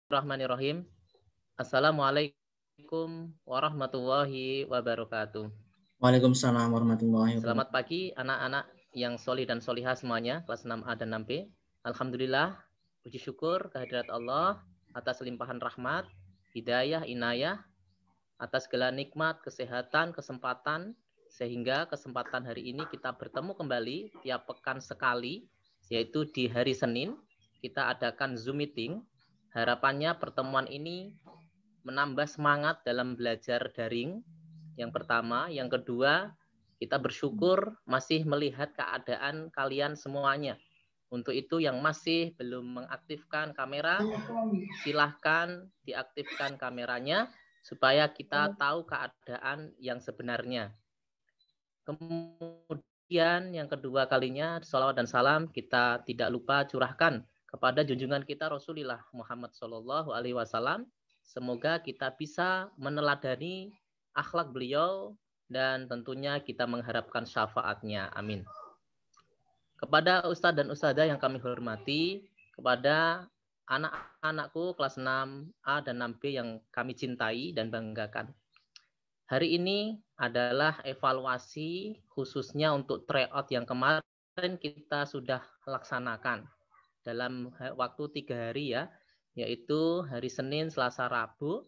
Bismillahirrahmanirrahim. Assalamualaikum warahmatullahi wabarakatuh. Waalaikumsalam warahmatullahi Selamat wabarakatuh. pagi anak-anak yang solih dan solihah semuanya, kelas 6A dan 6B. Alhamdulillah, puji syukur kehadirat Allah atas limpahan rahmat, hidayah, inayah, atas segala nikmat, kesehatan, kesempatan, sehingga kesempatan hari ini kita bertemu kembali tiap pekan sekali, yaitu di hari Senin, kita adakan Zoom meeting. Harapannya pertemuan ini menambah semangat dalam belajar daring. Yang pertama, yang kedua, kita bersyukur masih melihat keadaan kalian semuanya. Untuk itu yang masih belum mengaktifkan kamera, silahkan diaktifkan kameranya supaya kita tahu keadaan yang sebenarnya. Kemudian yang kedua kalinya, salawat dan salam kita tidak lupa curahkan kepada junjungan kita Rasulullah Muhammad SAW. Semoga kita bisa meneladani akhlak beliau dan tentunya kita mengharapkan syafaatnya. Amin. Kepada Ustadz dan Ustadzah yang kami hormati, kepada anak-anakku kelas 6A dan 6B yang kami cintai dan banggakan. Hari ini adalah evaluasi khususnya untuk tryout yang kemarin kita sudah laksanakan dalam waktu 3 hari ya, yaitu hari Senin, Selasa, Rabu,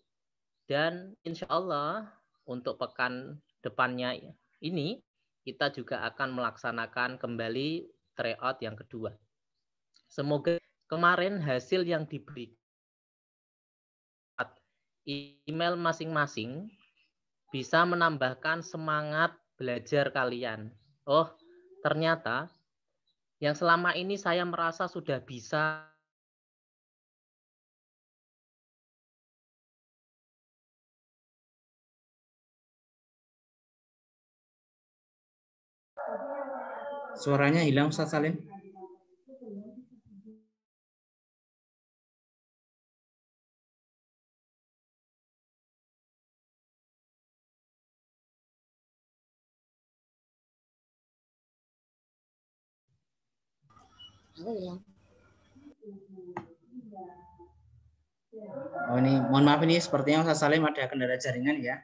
dan insya Allah untuk pekan depannya ini kita juga akan melaksanakan kembali tryout yang kedua. Semoga kemarin hasil yang diberi email masing-masing bisa menambahkan semangat belajar kalian. Oh, ternyata yang selama ini saya merasa sudah bisa Suaranya hilang Ustaz Salim. Oh ini mohon maaf, ini sepertinya Ustaz Salim ada kendala jaringan ya.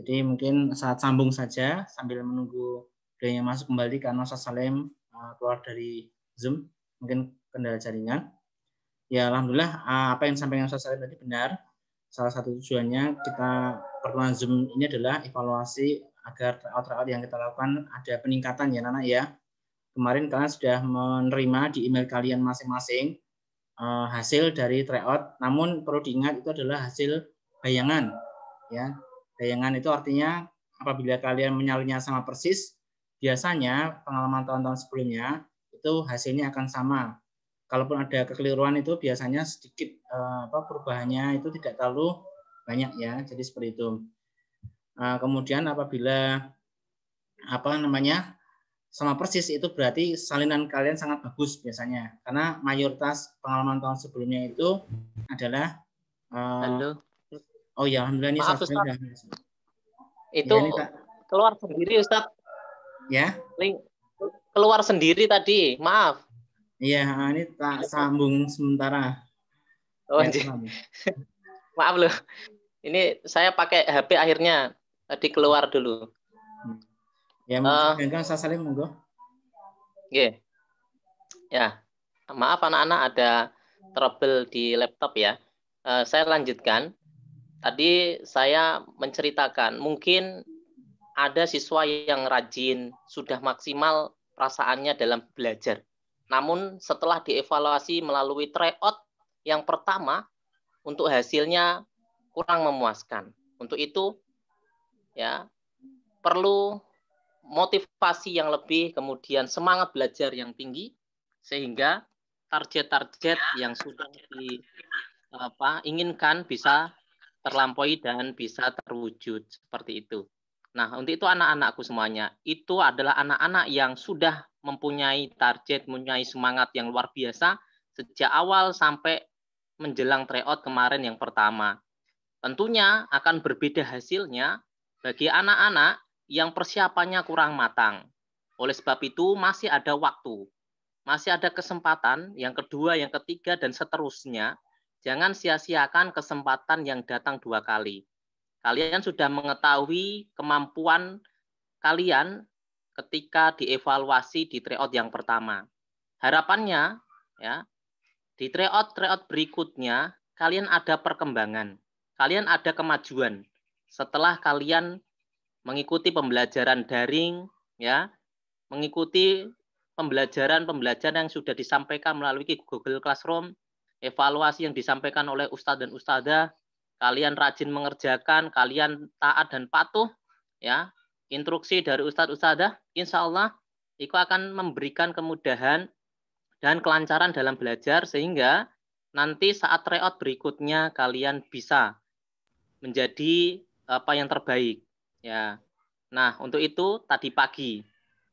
Jadi mungkin saat sambung saja sambil menunggu beliau masuk kembali karena Ustaz Salim keluar dari Zoom, mungkin kendala jaringan. Ya alhamdulillah apa yang disampaikan Ustaz Salim tadi benar. Salah satu tujuannya kita pertemuan Zoom ini adalah evaluasi agar tryout yang kita lakukan ada peningkatan ya Nana ya. Kemarin kalian sudah menerima di email kalian masing-masing hasil dari tryout, namun perlu diingat itu adalah hasil bayangan ya. Bayangan itu artinya apabila kalian menyalinya sama persis, biasanya pengalaman tahun-tahun sebelumnya itu hasilnya akan sama. Kalaupun ada kekeliruan itu biasanya sedikit perubahannya itu tidak terlalu banyak ya. Jadi seperti itu. Kemudian apabila sama persis itu berarti salinan kalian sangat bagus biasanya, karena mayoritas pengalaman tahun sebelumnya itu adalah Halo. Oh ya, alhamdulillah ini Maaf Ustaz. Itu ya, keluar sendiri Ustaz. Ya. Link keluar sendiri tadi. Maaf. Iya, ini tak sambung sementara. Oh, ya, maaf loh. Ini saya pakai HP akhirnya. Tadi keluar dulu. Ya, mungkin Ustaz Salim monggo. Yeah. Ya, maaf anak-anak ada trouble di laptop ya. Saya lanjutkan. Tadi saya menceritakan mungkin ada siswa yang rajin, sudah maksimal perasaannya dalam belajar. Namun setelah dievaluasi melalui tryout yang pertama, untuk hasilnya kurang memuaskan. Untuk itu ya perlu motivasi yang lebih, kemudian semangat belajar yang tinggi, sehingga target-target yang sudah inginkan bisa terlampaui dan bisa terwujud seperti itu. Nah, untuk itu anak-anakku semuanya, itu adalah anak-anak yang sudah mempunyai target, mempunyai semangat yang luar biasa sejak awal sampai menjelang tryout kemarin yang pertama. Tentunya akan berbeda hasilnya bagi anak-anak yang persiapannya kurang matang. Oleh sebab itu masih ada waktu, masih ada kesempatan yang kedua, yang ketiga, dan seterusnya. Jangan sia-siakan kesempatan yang datang 2 kali. Kalian sudah mengetahui kemampuan kalian ketika dievaluasi di tryout yang pertama. Harapannya ya, di tryout berikutnya kalian ada perkembangan, kalian ada kemajuan setelah kalian mengikuti pembelajaran daring ya, mengikuti pembelajaran yang sudah disampaikan melalui Google Classroom, evaluasi yang disampaikan oleh ustadz dan ustadzah, kalian rajin mengerjakan, kalian taat dan patuh ya, instruksi dari ustadz ustadzah, insya Allah itu akan memberikan kemudahan dan kelancaran dalam belajar sehingga nanti saat tryout berikutnya kalian bisa menjadi apa yang terbaik ya. Nah, untuk itu tadi pagi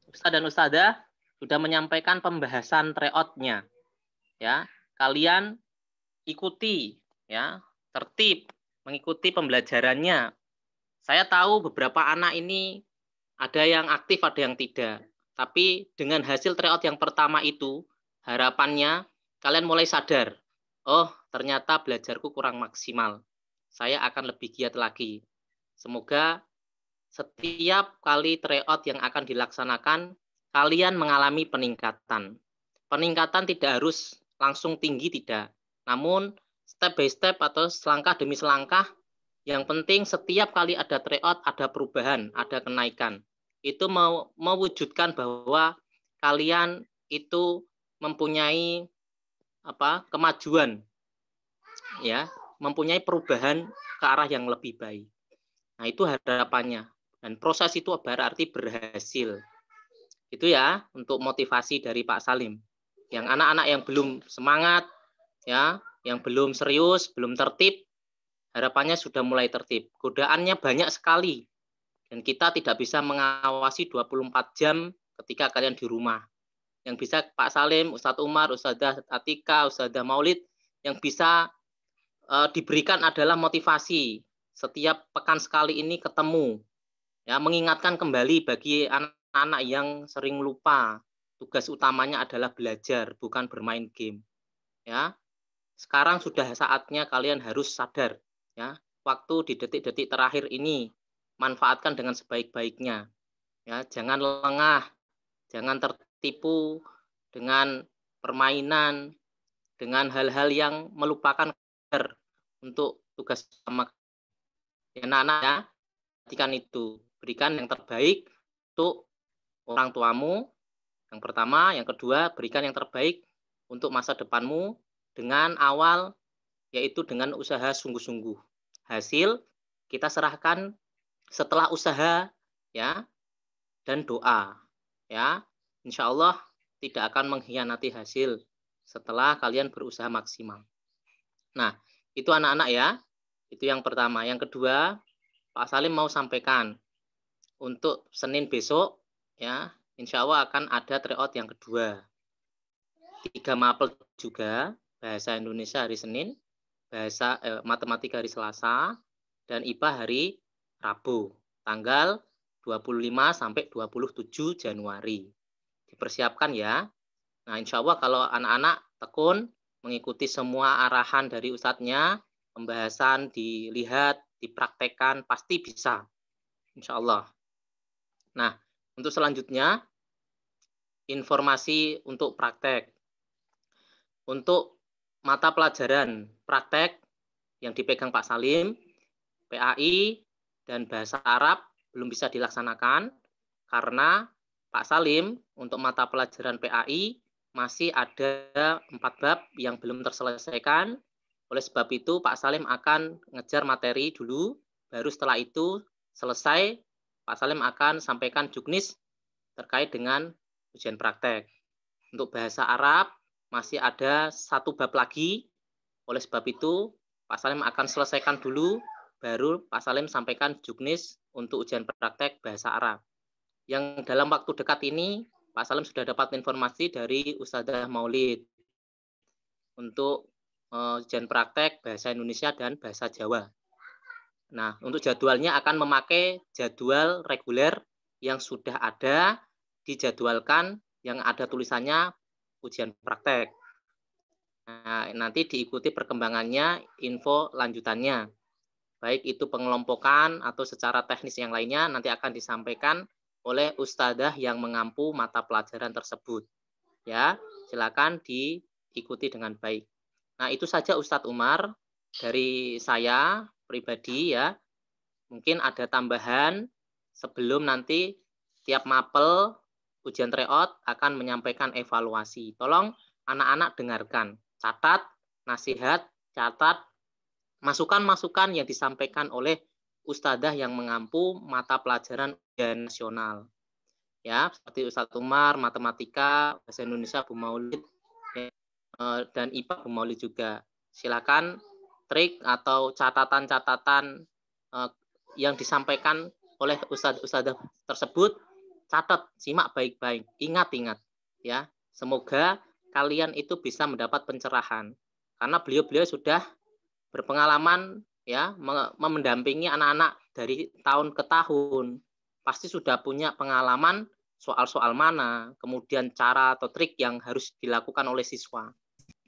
ustadz dan ustadzah sudah menyampaikan pembahasan tryout-nya ya. Kalian ikuti ya, tertib mengikuti pembelajarannya. Saya tahu beberapa anak ini ada yang aktif, ada yang tidak. Tapi dengan hasil tryout yang pertama itu, harapannya kalian mulai sadar, oh ternyata belajarku kurang maksimal. Saya akan lebih giat lagi. Semoga setiap kali tryout yang akan dilaksanakan, kalian mengalami peningkatan. Peningkatan tidak harus langsung tinggi, tidak. Namun step by step atau selangkah demi selangkah, yang penting setiap kali ada tryout, ada perubahan, ada kenaikan. Itu mewujudkan bahwa kalian itu mempunyai kemajuan, ya, mempunyai perubahan ke arah yang lebih baik. Nah, itu harapannya. Dan proses itu berarti berhasil. Itu ya untuk motivasi dari Pak Salim. Yang anak-anak yang belum semangat, ya, yang belum serius, belum tertib, harapannya sudah mulai tertib. Godaannya banyak sekali. Dan kita tidak bisa mengawasi 24 jam ketika kalian di rumah. Yang bisa Pak Salim, Ustadz Umar, Ustadzah Atika, Ustadzah Maulid, yang bisa diberikan adalah motivasi. Setiap pekan sekali ini ketemu. Ya, mengingatkan kembali bagi anak-anak yang sering lupa. Tugas utamanya adalah belajar, bukan bermain game. Ya. Sekarang sudah saatnya kalian harus sadar, ya. Waktu di detik-detik terakhir ini manfaatkan dengan sebaik-baiknya. Ya, jangan lengah, jangan tertipu dengan permainan, dengan hal-hal yang melupakan untuk tugas utama. Ya, anak-anak ya, perhatikan itu. Berikan yang terbaik untuk orang tuamu, yang pertama. Yang kedua, berikan yang terbaik untuk masa depanmu dengan awal, yaitu dengan usaha sungguh-sungguh. Hasil kita serahkan setelah usaha ya, dan doa ya. Insya Allah tidak akan mengkhianati hasil setelah kalian berusaha maksimal. Nah, itu anak-anak ya. Itu yang pertama. Yang kedua, Pak Salim mau sampaikan untuk Senin besok ya, insya Allah akan ada tryout yang kedua. 3 Mapel juga, bahasa Indonesia hari Senin, bahasa matematika hari Selasa, dan IPA hari Rabu, tanggal 25 sampai 27 Januari. Dipersiapkan ya. Nah, insya Allah kalau anak-anak tekun mengikuti semua arahan dari ustadznya, pembahasan dilihat, dipraktekkan, pasti bisa. Insya Allah. Nah, untuk selanjutnya, informasi untuk praktek. Untuk mata pelajaran praktek yang dipegang Pak Salim, PAI, dan bahasa Arab belum bisa dilaksanakan karena Pak Salim untuk mata pelajaran PAI masih ada 4 bab yang belum terselesaikan. Oleh sebab itu Pak Salim akan ngejar materi dulu, baru setelah itu selesai Pak Salim akan sampaikan juknis terkait dengan ujian praktek. Untuk bahasa Arab masih ada 1 bab lagi. Oleh sebab itu Pak Salim akan selesaikan dulu, baru Pak Salim sampaikan juknis untuk ujian praktek bahasa Arab. Yang dalam waktu dekat ini Pak Salim sudah dapat informasi dari Ustadzah Maulid untuk ujian praktek bahasa Indonesia dan bahasa Jawa. Nah, untuk jadwalnya akan memakai jadwal reguler yang sudah ada, dijadwalkan yang ada tulisannya ujian praktek. Nah, nanti diikuti perkembangannya, info lanjutannya. Baik itu pengelompokan atau secara teknis yang lainnya nanti akan disampaikan oleh ustadzah yang mengampu mata pelajaran tersebut. Ya, silakan diikuti dengan baik. Nah, itu saja Ustadz Umar dari saya pribadi ya. Mungkin ada tambahan sebelum nanti tiap mapel ujian tryout akan menyampaikan evaluasi. Tolong anak-anak dengarkan, catat nasihat, catat masukan-masukan yang disampaikan oleh ustadzah yang mengampu mata pelajaran ujian nasional. Ya, seperti Ustadz Umar, matematika, bahasa Indonesia Bu Maulid, ya, dan IPA Bu Maulid juga. Silakan trik atau catatan-catatan yang disampaikan oleh ustadz-ustadzah tersebut, catat, simak baik-baik, ingat-ingat, ya. Semoga kalian itu bisa mendapat pencerahan, karena beliau-beliau sudah berpengalaman ya mendampingi anak-anak dari tahun ke tahun, pasti sudah punya pengalaman soal-soal mana, kemudian cara atau trik yang harus dilakukan oleh siswa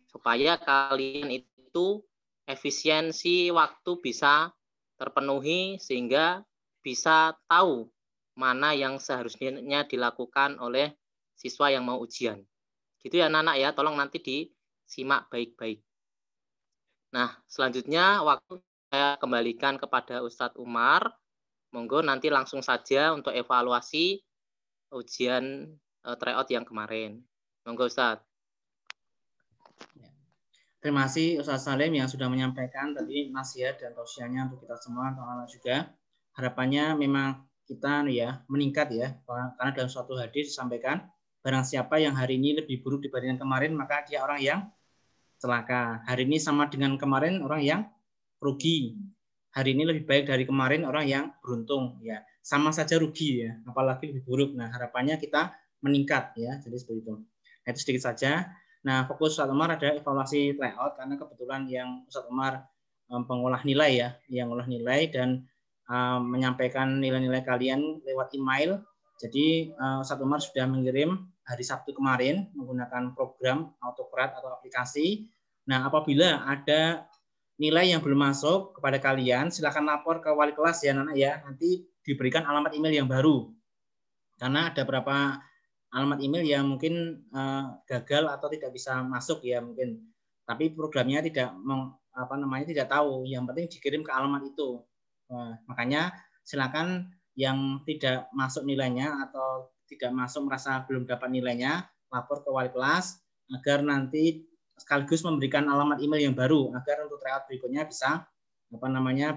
supaya kalian itu efisiensi waktu bisa terpenuhi sehingga bisa tahu mana yang seharusnya dilakukan oleh siswa yang mau ujian. Gitu ya anak-anak ya, tolong nanti disimak baik-baik. Nah, selanjutnya waktu saya kembalikan kepada Ustadz Umar. Monggo nanti langsung saja untuk evaluasi ujian tryout yang kemarin. Monggo Ustadz. Terima kasih Ustadz Salim yang sudah menyampaikan tadi nasihat dan tausiahnya untuk kita semua, teman-teman juga. Harapannya memang kita ya meningkat ya, karena dalam suatu hadis disampaikan barang siapa yang hari ini lebih buruk dibandingkan kemarin maka dia orang yang celaka. Hari ini sama dengan kemarin orang yang rugi. Hari ini lebih baik dari kemarin orang yang beruntung ya. Sama saja rugi ya, apalagi lebih buruk. Nah, harapannya kita meningkat ya. Jadi seperti itu. Nah, itu sedikit saja. Nah, fokus Ustadz Umar ada evaluasi tryout karena kebetulan yang Ustadz Umar pengolah nilai ya, yang olah nilai dan menyampaikan nilai-nilai kalian lewat email. Jadi Ustadz Umar sudah mengirim hari Sabtu kemarin menggunakan program autocrat atau aplikasi. Nah, apabila ada nilai yang belum masuk kepada kalian, silakan lapor ke wali kelas ya, anak ya. Nanti diberikan alamat email yang baru. Karena ada beberapa alamat email yang mungkin gagal atau tidak bisa masuk ya mungkin. Tapi programnya tidak tidak tahu. Yang penting dikirim ke alamat itu. Makanya silakan yang tidak masuk nilainya atau tidak masuk merasa belum dapat nilainya, lapor ke wali kelas agar nanti sekaligus memberikan alamat email yang baru agar untuk tryout berikutnya bisa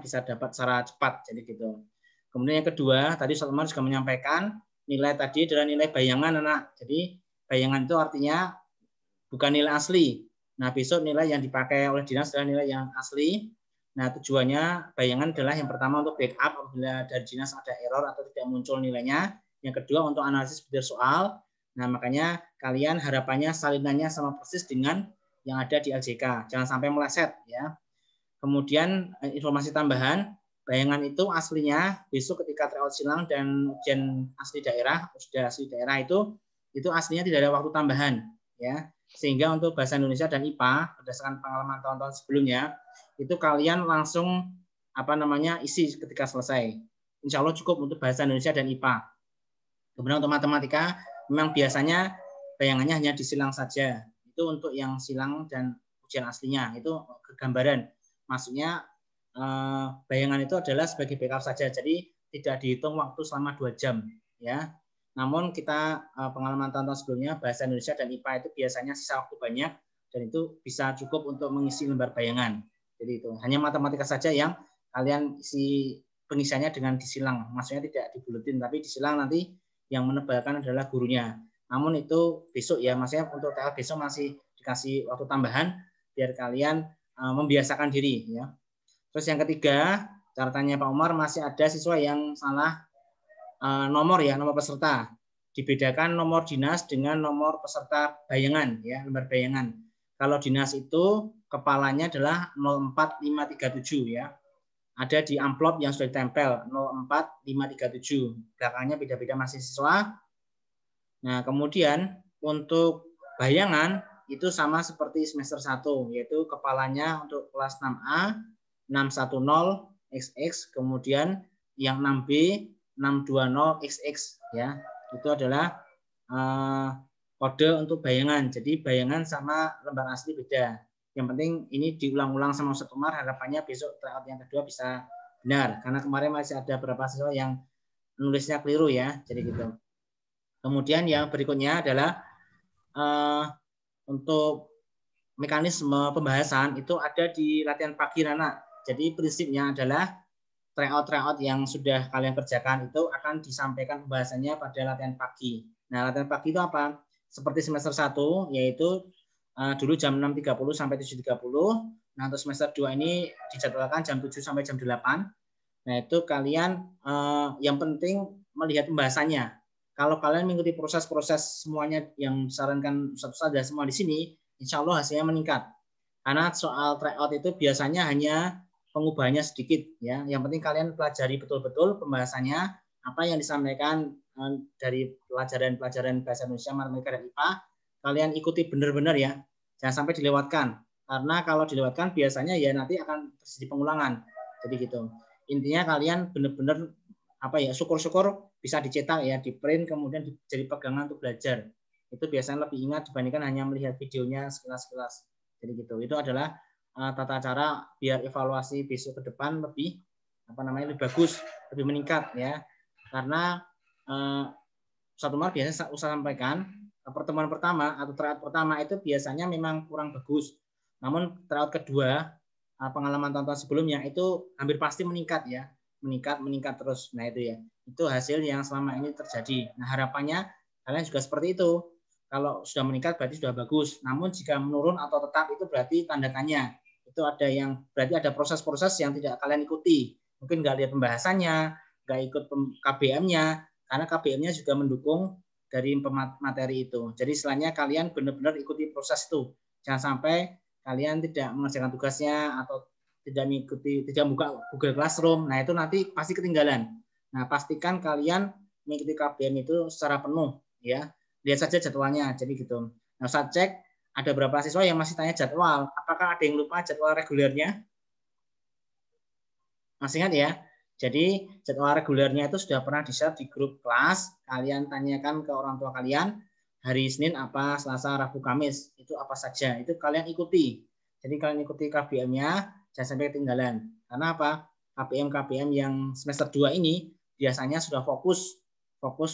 bisa dapat secara cepat. Jadi gitu. Kemudian yang kedua, tadi Ustadz Umar juga menyampaikan nilai tadi adalah nilai bayangan anak. Jadi bayangan itu artinya bukan nilai asli. Nah, besok nilai yang dipakai oleh dinas adalah nilai yang asli. Nah, tujuannya bayangan adalah yang pertama untuk backup apabila dari dinas ada error atau tidak muncul nilainya. Yang kedua untuk analisis bibir soal. Nah, makanya kalian harapannya salinannya sama persis dengan yang ada di LJK. Jangan sampai meleset ya. Kemudian informasi tambahan, bayangan itu aslinya besok ketika tryout silang dan ujian asli daerah, sudah asli daerah itu aslinya tidak ada waktu tambahan ya. Sehingga untuk bahasa Indonesia dan IPA berdasarkan pengalaman tahun-tahun sebelumnya itu kalian langsung isi ketika selesai. Insya Allah cukup untuk bahasa Indonesia dan IPA. Kemudian untuk matematika memang biasanya bayangannya hanya disilang saja. Itu untuk yang silang dan ujian aslinya itu gambaran. Maksudnya bayangan itu adalah sebagai backup saja. Jadi tidak dihitung waktu selama 2 jam ya. Namun kita pengalaman tahun-tahun sebelumnya bahasa Indonesia dan IPA itu biasanya sisa waktu banyak dan itu bisa cukup untuk mengisi lembar bayangan. Jadi itu hanya matematika saja yang kalian isi pengisiannya dengan disilang. Maksudnya tidak dibuletin tapi disilang, nanti yang menebalkan adalah gurunya. Namun itu besok ya, maksudnya untuk TL besok masih dikasih waktu tambahan biar kalian membiasakan diri ya. Terus yang ketiga, catatannya Pak Umar masih ada siswa yang salah nomor peserta. Dibedakan nomor dinas dengan nomor peserta bayangan ya, lembar bayangan. Kalau dinas itu kepalanya adalah 04537 ya. Ada di amplop yang sudah ditempel 04537. Belakangnya beda-beda mahasiswa. Nah, kemudian untuk bayangan itu sama seperti semester 1, yaitu kepalanya untuk kelas 6A 610 XX, kemudian yang 6B 620 XX ya. Itu adalah kode untuk bayangan. Jadi bayangan sama lembar asli beda. Yang penting ini diulang-ulang sama Ustaz Umar, harapannya besok tryout yang kedua bisa benar. Karena kemarin masih ada beberapa siswa yang nulisnya keliru ya. Jadi gitu. Kemudian yang berikutnya adalah untuk mekanisme pembahasan itu ada di latihan pagi Nana. Jadi prinsipnya adalah tryout yang sudah kalian kerjakan itu akan disampaikan pembahasannya pada latihan pagi. Nah, latihan pagi itu apa? Seperti semester 1, yaitu dulu jam 6.30 sampai 7.30. Nah, untuk semester 2 ini dijadwalkan jam 7 sampai jam 8. Nah, itu kalian yang penting melihat pembahasannya. Kalau kalian mengikuti proses-proses semuanya yang disarankan Ustaz dan semua di sini, insya Allah hasilnya meningkat. Karena soal tryout itu biasanya hanya pengubahannya sedikit ya. Yang penting kalian pelajari betul-betul pembahasannya, apa yang disampaikan dari pelajaran bahasa Indonesia, matematika dan IPA, kalian ikuti benar-benar ya. Jangan sampai dilewatkan. Karena kalau dilewatkan biasanya ya nanti akan terjadi pengulangan. Jadi gitu. Intinya kalian benar-benar syukur-syukur bisa dicetak ya, di print kemudian jadi pegangan untuk belajar. Itu biasanya lebih ingat dibandingkan hanya melihat videonya sekilas-sekilas. Jadi gitu. Itu adalah tata cara biar evaluasi besok ke depan lebih lebih bagus, lebih meningkat ya. Karena Ustaz Umar biasanya usah sampaikan pertemuan pertama atau tryout pertama itu biasanya memang kurang bagus. Namun tryout kedua, pengalaman tahun-tahun sebelumnya itu hampir pasti meningkat ya. Meningkat terus. Nah itu ya. Itu hasil yang selama ini terjadi. Nah harapannya kalian juga seperti itu. Kalau sudah meningkat berarti sudah bagus. Namun jika menurun atau tetap itu berarti tanda tanya. Itu berarti ada proses-proses yang tidak kalian ikuti. Mungkin nggak lihat pembahasannya, nggak ikut KBM-nya, karena KBM-nya juga mendukung dari materi itu. Jadi istilahnya kalian benar-benar ikuti proses itu. Jangan sampai kalian tidak mengerjakan tugasnya atau tidak buka Google Classroom. Nah itu nanti pasti ketinggalan. Nah pastikan kalian mengikuti KBM itu secara penuh ya. Lihat saja jadwalnya. Jadi gitu. Nah saya cek ada berapa siswa yang masih tanya jadwal. Apakah ada yang lupa jadwal regulernya? Masih ingat ya? Jadi jadwal regulernya itu sudah pernah di-share di grup kelas. Kalian tanyakan ke orang tua kalian hari Senin apa, Selasa, Rabu, Kamis. Itu apa saja. Itu kalian ikuti. Jadi kalian ikuti KBM-nya, jangan sampai ketinggalan. Karena apa? KBM yang semester 2 ini biasanya sudah fokus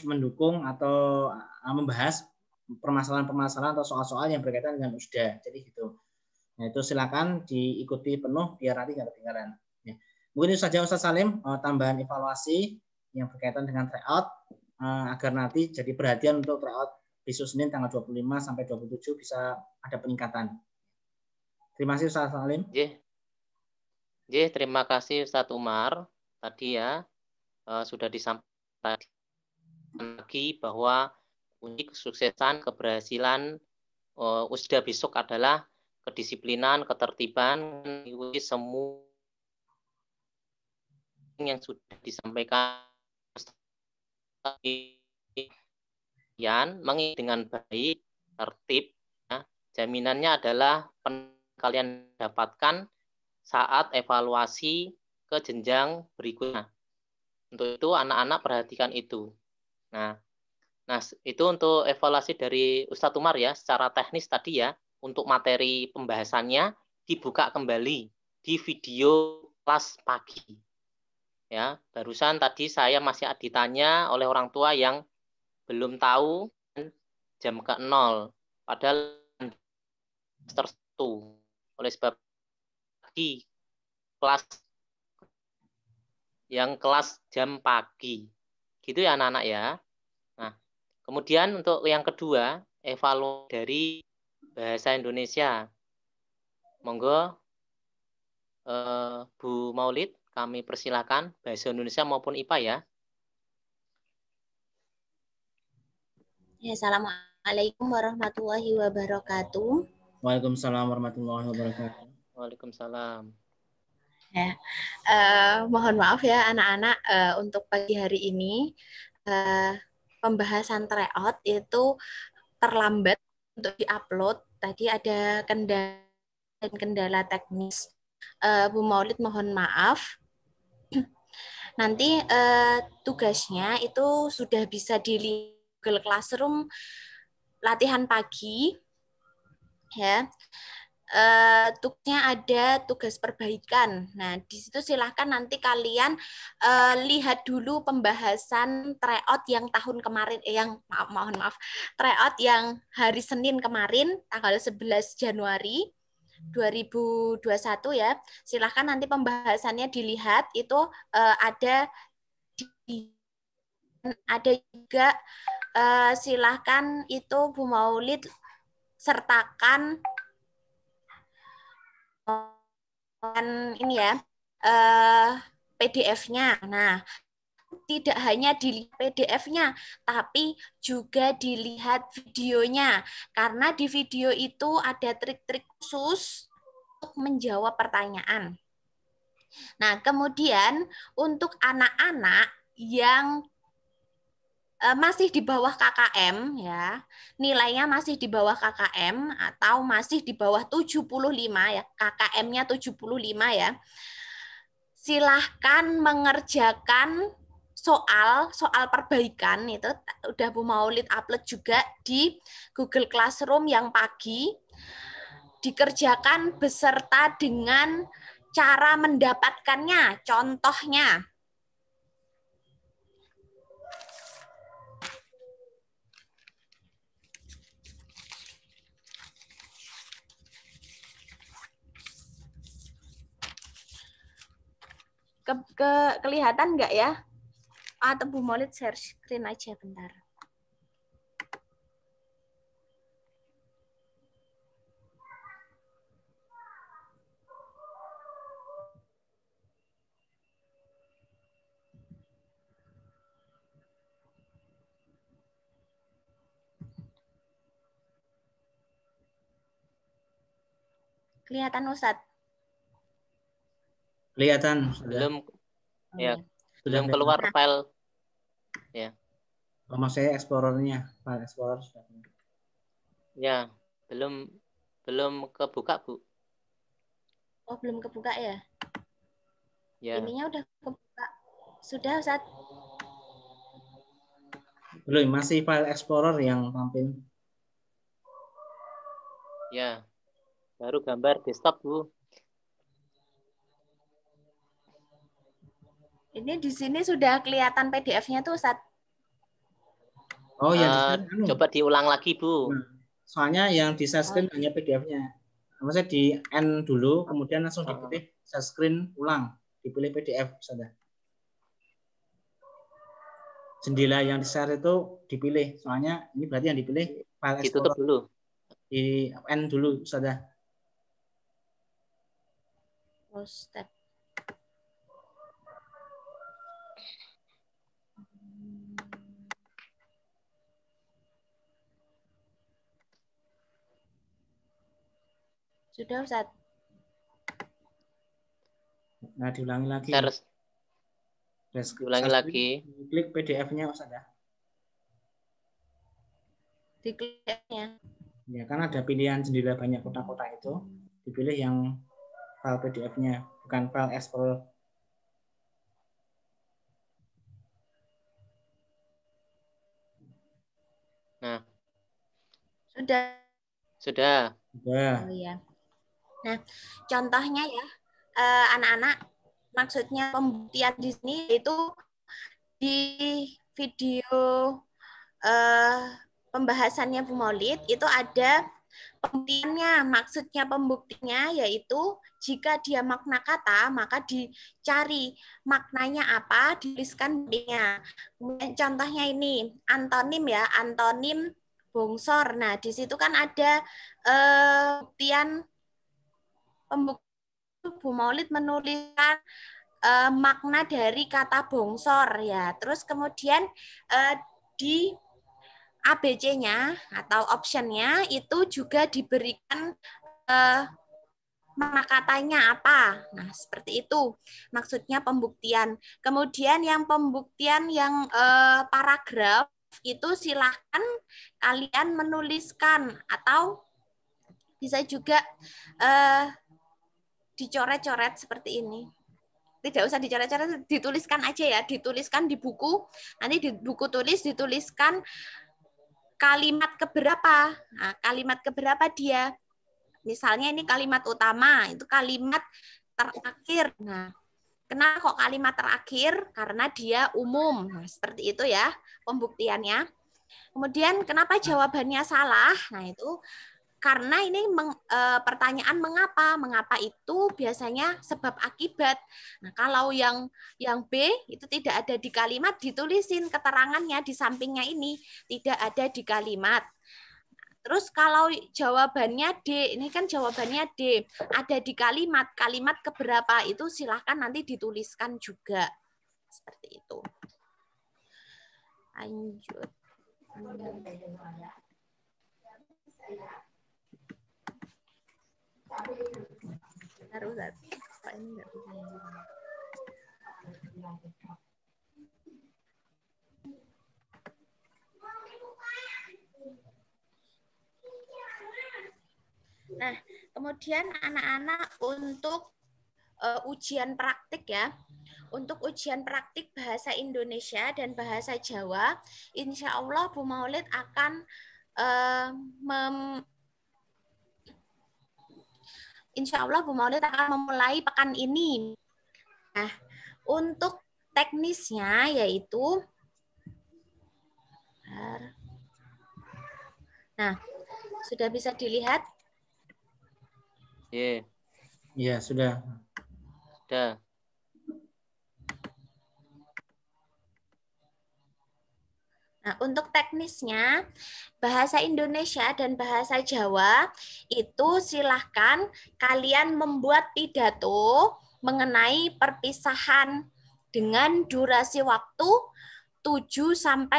mendukung atau membahas permasalahan-permasalahan atau soal-soal yang berkaitan dengan USDA. Jadi gitu. Nah itu silakan diikuti penuh biar nanti nggak ketinggalan. Ya. Mungkin itu saja Ustaz Salim, tambahan evaluasi yang berkaitan dengan tryout agar nanti jadi perhatian untuk tryout besok Senin tanggal 25 sampai 27 bisa ada peningkatan. Terima kasih Ustaz Salim. Terima kasih Ustaz Umar. Tadi ya sudah disampaikan lagi bahwa kunci kesuksesan, keberhasilan USDA besok adalah kedisiplinan, ketertiban, mengikuti semua yang sudah disampaikan mengikuti dengan baik, tertib. Ya. Jaminannya adalah kalian dapatkan saat evaluasi ke jenjang berikutnya. Untuk itu anak-anak perhatikan itu. Nah, itu untuk evaluasi dari Ustadz Umar ya, secara teknis tadi ya, untuk materi pembahasannya dibuka kembali di video kelas pagi. Ya, barusan tadi saya masih ditanya oleh orang tua yang belum tahu jam ke-0, padahal tertentu. Oleh sebab pagi kelas yang kelas jam pagi. Gitu ya anak-anak ya. Nah, kemudian untuk yang kedua, evaluasi dari bahasa Indonesia. Monggo Bu Maulid, kami persilakan bahasa Indonesia maupun IPA ya. Ya, assalamualaikum warahmatullahi wabarakatuh. Waalaikumsalam warahmatullahi wabarakatuh. Waalaikumsalam. Ya, mohon maaf ya anak-anak, untuk pagi hari ini pembahasan tryout itu terlambat untuk diupload tadi ada kendala teknis. Bu Maulid mohon maaf. Nanti tugasnya itu sudah bisa di Google Classroom latihan pagi, ya. Tugasnya ada tugas perbaikan. Nah, di situ silahkan nanti kalian lihat dulu pembahasan tryout yang tahun kemarin, mohon maaf, tryout yang hari Senin kemarin, tanggal 11 Januari 2021 ya. Silahkan nanti pembahasannya dilihat, itu ada juga silahkan itu Bu Maulid sertakan ini ya, PDF-nya. Nah, tidak hanya dilihat PDF-nya, tapi juga dilihat videonya. Karena di video itu ada trik-trik khusus untuk menjawab pertanyaan. Nah, kemudian untuk anak-anak yang masih di bawah KKM ya, nilainya masih di bawah KKM atau masih di bawah 75 ya, KKM-nya 75 ya. Silahkan mengerjakan soal perbaikan, itu udah Bu Maulid upload juga di Google Classroom yang pagi. Dikerjakan beserta dengan cara mendapatkannya, contohnya. Kelihatan nggak ya? Atau Bu Maulid share screen aja bentar. Kelihatan Ustadz? Kelihatan. Belum, ya, Sudah belum keluar kelihatan. file. Ya. Oh, maksudnya Explorer-nya, file Explorer sudah. Ya, belum kebuka, Bu. Oh, belum kebuka ya? Ya. Ininya udah kebuka. Sudah, Ustadz? Belum, masih file Explorer yang tampil. Ya. Baru gambar desktop, Bu. Ini di sini sudah kelihatan PDF-nya tuh, Ustadz. Oh, yang coba diulang lagi, Bu. Nah, soalnya yang di share screen hanya PDF-nya. Maksudnya di N dulu, kemudian langsung dipilih share screen ulang, dipilih PDF saja. Jendela yang di share itu dipilih, soalnya ini berarti yang dipilih file Ditutup Explorer. dulu. Di N dulu saja. Oh, step. Sudah, Ustaz? Nah, diulangi lagi. Diulangi lagi. Klik PDF-nya, Ustaz ya. Dikliknya. Ya, kan ada pilihan jendela banyak kotak-kotak itu. Dipilih yang file PDF-nya, bukan file Explorer. Nah. Sudah. Sudah. Oh iya. Nah, contohnya ya, anak-anak, maksudnya pembuktian di sini itu di video pembahasannya Bu Maulid itu ada pembuktiannya. Maksudnya pembuktinya yaitu jika dia makna kata, maka dicari maknanya apa, dituliskan D-nya. Contohnya ini, antonim ya, antonim bongsor. Nah, di situ kan ada pembuktian Bu Maulid menuliskan makna dari kata bongsor ya. Terus kemudian di ABC-nya atau option-nya itu juga diberikan makna katanya apa. Nah, seperti itu maksudnya pembuktian. Kemudian yang pembuktian yang paragraf itu silakan kalian menuliskan atau Bisa juga dicoret-coret seperti ini. Tidak usah dicoret-coret, dituliskan aja ya, dituliskan di buku. Nanti di buku tulis dituliskan kalimat keberapa. Nah, kalimat keberapa dia. Misalnya ini kalimat utama, itu kalimat terakhir. Nah, kenapa kok kalimat terakhir? Karena dia umum. Nah, seperti itu ya pembuktiannya. Kemudian kenapa jawabannya salah? Nah, itu karena ini pertanyaan mengapa. Mengapa itu biasanya sebab akibat. Nah, kalau yang B itu tidak ada di kalimat, ditulisin keterangannya di sampingnya ini. Tidak ada di kalimat. Terus kalau jawabannya D, ini kan jawabannya D, ada di kalimat, kalimat keberapa itu silahkan nanti dituliskan juga. Seperti itu. Lanjut. Nah, kemudian anak-anak untuk ujian praktik ya. Untuk ujian praktik bahasa Indonesia dan bahasa Jawa, insya Allah Bu Maulid akan insya Allah Bu Maulid akan memulai pekan ini. Nah, untuk teknisnya yaitu, nah, sudah bisa dilihat? Iya. Iya, sudah. Sudah. Nah, untuk teknisnya, bahasa Indonesia dan bahasa Jawa itu silahkan kalian membuat pidato mengenai perpisahan dengan durasi waktu 7-10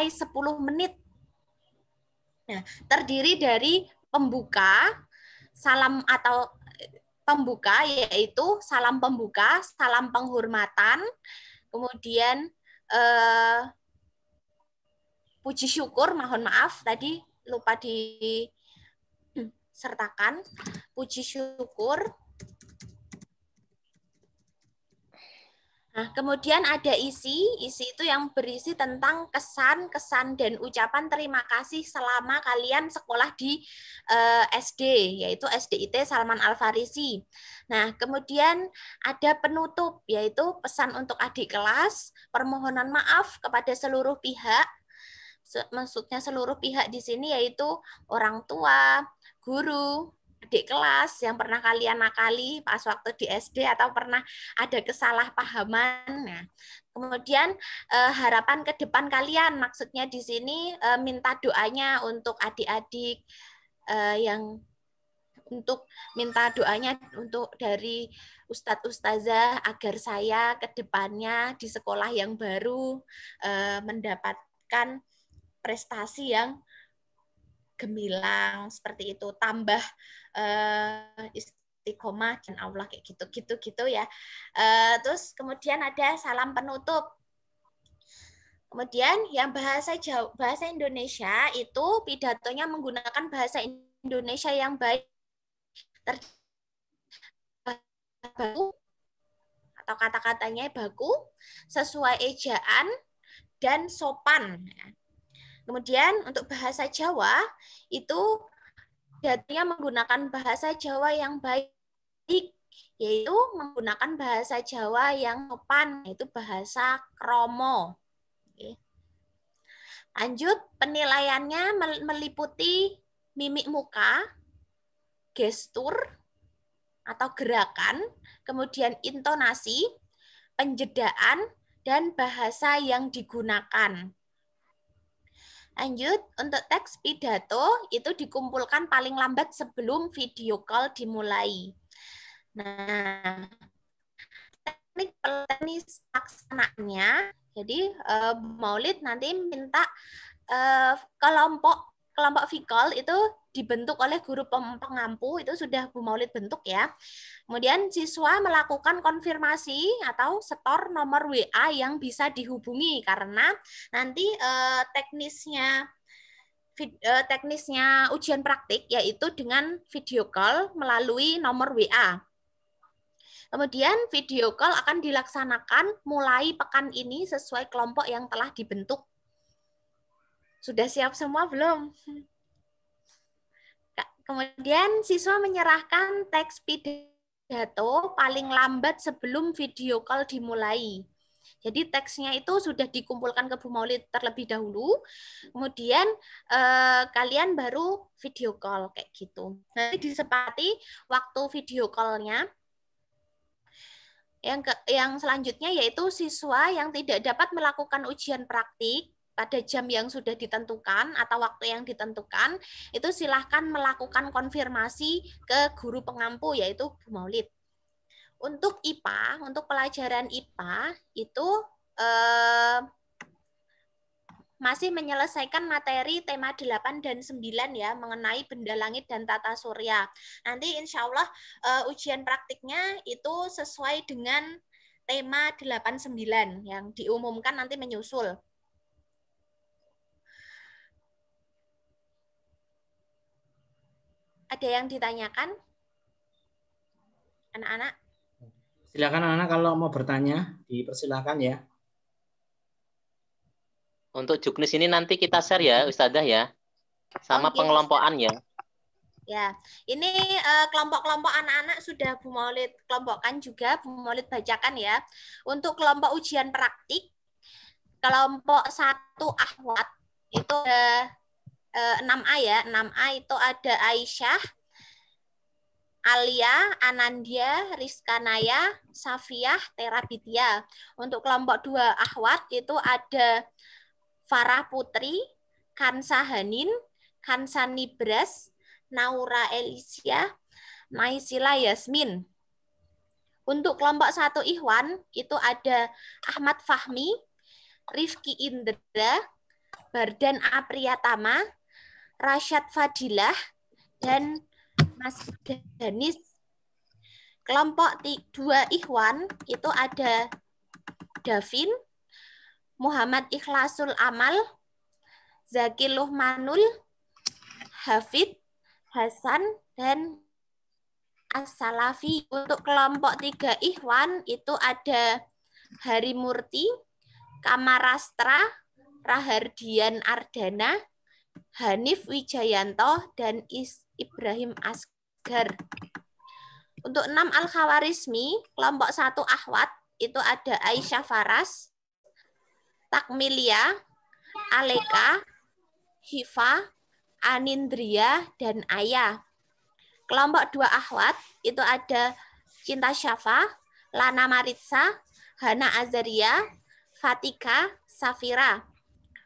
menit. Nah, terdiri dari pembuka, salam atau pembuka yaitu salam pembuka, salam penghormatan, kemudian puji syukur, mohon maaf tadi lupa disertakan, puji syukur. Nah, kemudian ada isi itu yang berisi tentang kesan dan ucapan terima kasih selama kalian sekolah di SD, yaitu SDIT Salman Al-Farisi. Nah, kemudian ada penutup, yaitu pesan untuk adik kelas, permohonan maaf kepada seluruh pihak. Maksudnya seluruh pihak di sini yaitu orang tua, guru, adik kelas yang pernah kalian nakali pas waktu di SD atau pernah ada kesalahpahaman. Nah, kemudian harapan ke depan kalian, maksudnya di sini minta doanya untuk adik-adik yang untuk minta doanya untuk dari Ustadz Ustazah agar saya ke depannya di sekolah yang baru mendapatkan prestasi yang gemilang seperti itu, tambah istiqomah dan Allah kayak gitu ya. Terus kemudian ada salam penutup. Kemudian yang bahasa Indonesia itu pidatonya menggunakan bahasa Indonesia yang baik, baku atau kata-katanya baku, sesuai ejaan dan sopan. Kemudian untuk bahasa Jawa itu pidatonya menggunakan bahasa Jawa yang baik, yaitu menggunakan bahasa Jawa yang sopan, yaitu bahasa kromo. Oke. Lanjut, penilaiannya meliputi mimik muka, gestur atau gerakan, kemudian intonasi, penjedaan, dan bahasa yang digunakan. Lanjut, untuk teks pidato itu dikumpulkan paling lambat sebelum video call dimulai. Nah, teknik pelaksanaannya, jadi Maulid nanti minta kelompok V-call itu dibentuk oleh guru pengampu, itu sudah Bu Maulid bentuk ya. Kemudian siswa melakukan konfirmasi atau setor nomor WA yang bisa dihubungi, karena nanti teknisnya teknisnya ujian praktik, yaitu dengan video call melalui nomor WA. Kemudian video call akan dilaksanakan mulai pekan ini sesuai kelompok yang telah dibentuk. Sudah siap semua belum? Kemudian siswa menyerahkan teks pidato paling lambat sebelum video call dimulai. Jadi teksnya itu sudah dikumpulkan ke Bu Maulid terlebih dahulu, kemudian kalian baru video call kayak gitu. Nanti disepakati waktu video call-nya. Yang selanjutnya yaitu siswa yang tidak dapat melakukan ujian praktik pada jam yang sudah ditentukan atau waktu yang ditentukan, itu silahkan melakukan konfirmasi ke guru pengampu yaitu Bu Maulid. Untuk IPA, untuk pelajaran IPA itu masih menyelesaikan materi tema 8 dan 9 ya, mengenai benda langit dan tata surya. Nanti insya Allah ujian praktiknya itu sesuai dengan tema 8-9 yang diumumkan nanti menyusul. Ada yang ditanyakan? Anak-anak? Silakan anak-anak kalau mau bertanya, dipersilakan ya. Untuk juknis ini nanti kita share ya, Ustazah ya, sama pengelompokan ya. Ya, ini kelompok-kelompok anak-anak sudah Bu Maulid kelompokkan juga, Bu Maulid bacakan ya. Untuk kelompok ujian praktik, kelompok 1 akhwat itu ada 6A ya, 6A itu ada Aisyah, Alia, Anandia, Rizkanaya, Safiyah, Terabitia. Untuk kelompok 2 akhwat itu ada Farah Putri, Kansa Hanin, Kansa Nibras, Naura Elisia, Naisila Yasmin. Untuk kelompok 1 Ikhwan itu ada Ahmad Fahmi, Rifki Indra, Bardan Apriyatama, Rasyad Fadilah, dan Mas Danis. Kelompok 2 Ikhwan itu ada Davin, Muhammad Ikhlasul Amal, Zaki Luhmanul, Hafid, Hasan, dan As-Salafi. Untuk kelompok 3 Ikhwan itu ada Hari Murti, Kamarastra, Rahardian Ardana, Hanif Wijayanto, dan Ibrahim Asgar. Untuk 6 Al-Khawarizmi, kelompok 1 Akhwat, itu ada Aisyah Faras, Takmilia, Aleka, Hifa, Anindria, dan Ayah. Kelompok 2 Akhwat, itu ada Cinta Syafa, Lana Maritsa, Hana Azaria, Fatika, Safira.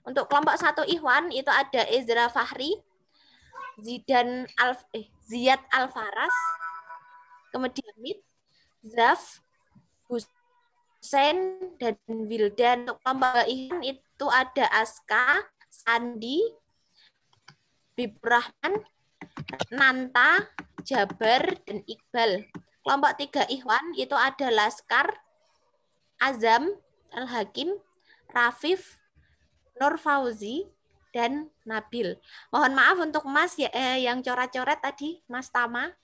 Untuk kelompok 1 Ikhwan, itu ada Ezra Fahri, Ziyad Al-Faras, kemudian Mit, Zaf, Husain, dan Wildan. Untuk kelompok Ikhwan itu ada Aska, Sandi, Bibrahman, Nanta, Jabar, dan Iqbal. Kelompok 3 Ikhwan itu ada Laskar, Azam, Al-Hakim, Rafif, Nur Fauzi, dan Nabil. Mohon maaf untuk Mas ya, yang coret-coret tadi, Mas Tama.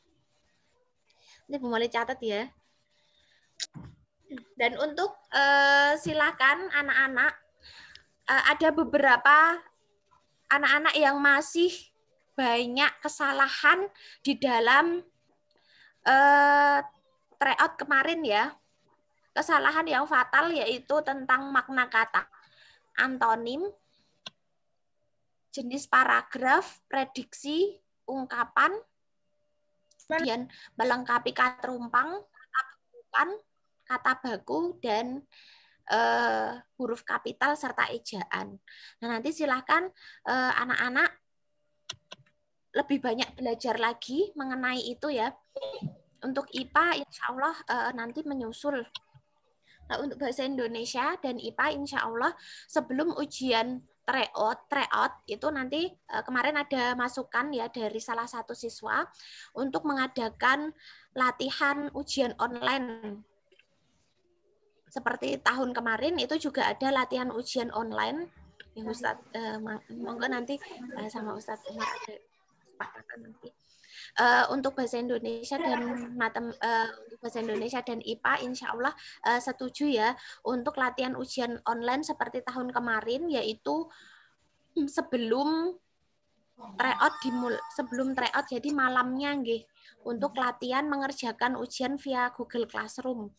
Ini Bu Maulid catat ya. Dan untuk silakan anak-anak, ada beberapa anak-anak yang masih banyak kesalahan di dalam tryout kemarin ya. Kesalahan yang fatal yaitu tentang makna kata, antonim, jenis paragraf, prediksi, ungkapan, kemudian melengkapi kata rumpang, kata bukan, kata baku, dan huruf kapital serta ejaan. Nah, nanti silahkan anak-anak lebih banyak belajar lagi mengenai itu ya. Untuk IPA insya Allah nanti menyusul. Nah, untuk bahasa Indonesia dan IPA insya Allah sebelum ujian tryout itu nanti kemarin ada masukan ya dari salah satu siswa untuk mengadakan latihan ujian online. Seperti tahun kemarin itu juga ada latihan ujian online Ya Ustadz, monggo nanti sama Ustadz Umar ada kesepakatan nanti. Untuk bahasa Indonesia dan untuk bahasa Indonesia dan IPA, insya Allah setuju ya untuk latihan ujian online seperti tahun kemarin, yaitu sebelum tryout jadi malamnya nggih untuk latihan mengerjakan ujian via Google Classroom.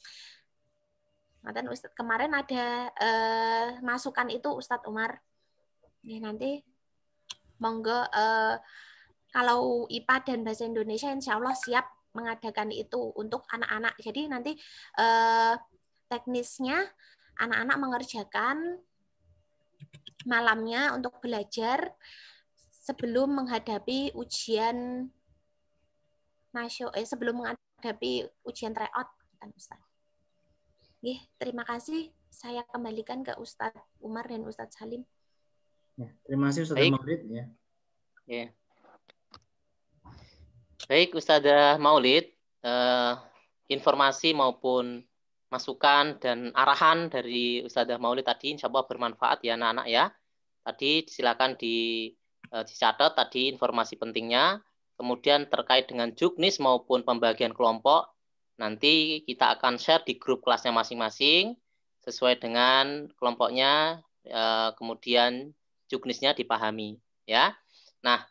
Ngaten Ustadz, kemarin ada masukan itu Ustadz Umar. Nanti monggo kalau IPA dan bahasa Indonesia insya Allah siap mengadakan itu untuk anak-anak. Jadi nanti teknisnya anak-anak mengerjakan malamnya untuk belajar sebelum menghadapi ujian sebelum menghadapi ujian tryout. Terima kasih. Saya kembalikan ke Ustadz Umar dan Ustadz Salim. Ya, terima kasih Ustadz Maulid ya. Ya. Baik Ustadzah Maulid, informasi maupun masukan dan arahan dari Ustadzah Maulid tadi insya Allah bermanfaat ya anak-anak ya. Tadi silakan dicatat tadi informasi pentingnya. Kemudian terkait dengan juknis maupun pembagian kelompok, nanti kita akan share di grup kelasnya masing-masing sesuai dengan kelompoknya, kemudian juknisnya dipahami ya. Nah,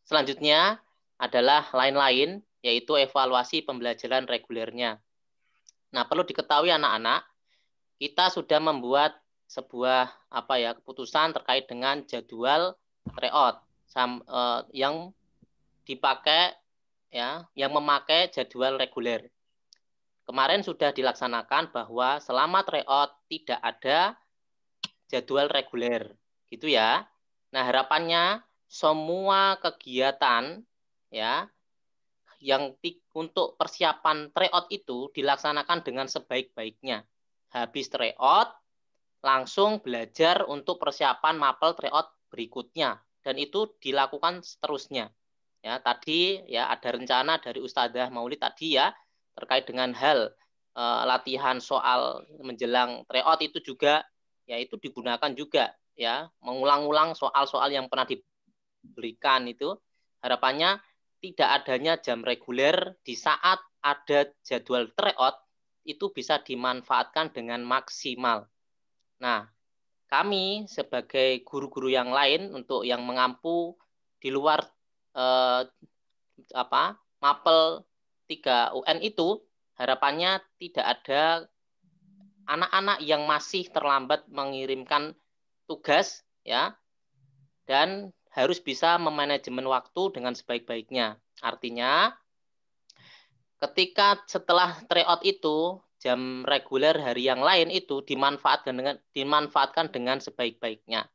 selanjutnya adalah lain-lain, yaitu evaluasi pembelajaran regulernya. Nah, perlu diketahui anak-anak, kita sudah membuat sebuah keputusan terkait dengan jadwal tryout yang dipakai ya, yang memakai jadwal reguler. Kemarin sudah dilaksanakan bahwa selama tryout tidak ada jadwal reguler, gitu ya. Nah, harapannya semua kegiatan ya yang untuk persiapan tryout itu dilaksanakan dengan sebaik-baiknya. Habis tryout langsung belajar untuk persiapan mapel tryout berikutnya dan itu dilakukan seterusnya. Ya, tadi ya ada rencana dari Ustadzah Maulid tadi ya terkait dengan hal latihan soal menjelang tryout itu juga ya itu digunakan juga ya, mengulang-ulang soal-soal yang pernah diberikan itu. Harapannya tidak adanya jam reguler di saat ada jadwal tryout itu bisa dimanfaatkan dengan maksimal. Nah, kami sebagai guru-guru yang lain untuk yang mengampu di luar mapel 3 UN itu, harapannya tidak ada anak-anak yang masih terlambat mengirimkan tugas ya, dan harus bisa memanajemen waktu dengan sebaik-baiknya. Artinya, ketika setelah tryout itu, jam reguler hari yang lain itu dimanfaatkan dengan sebaik-baiknya.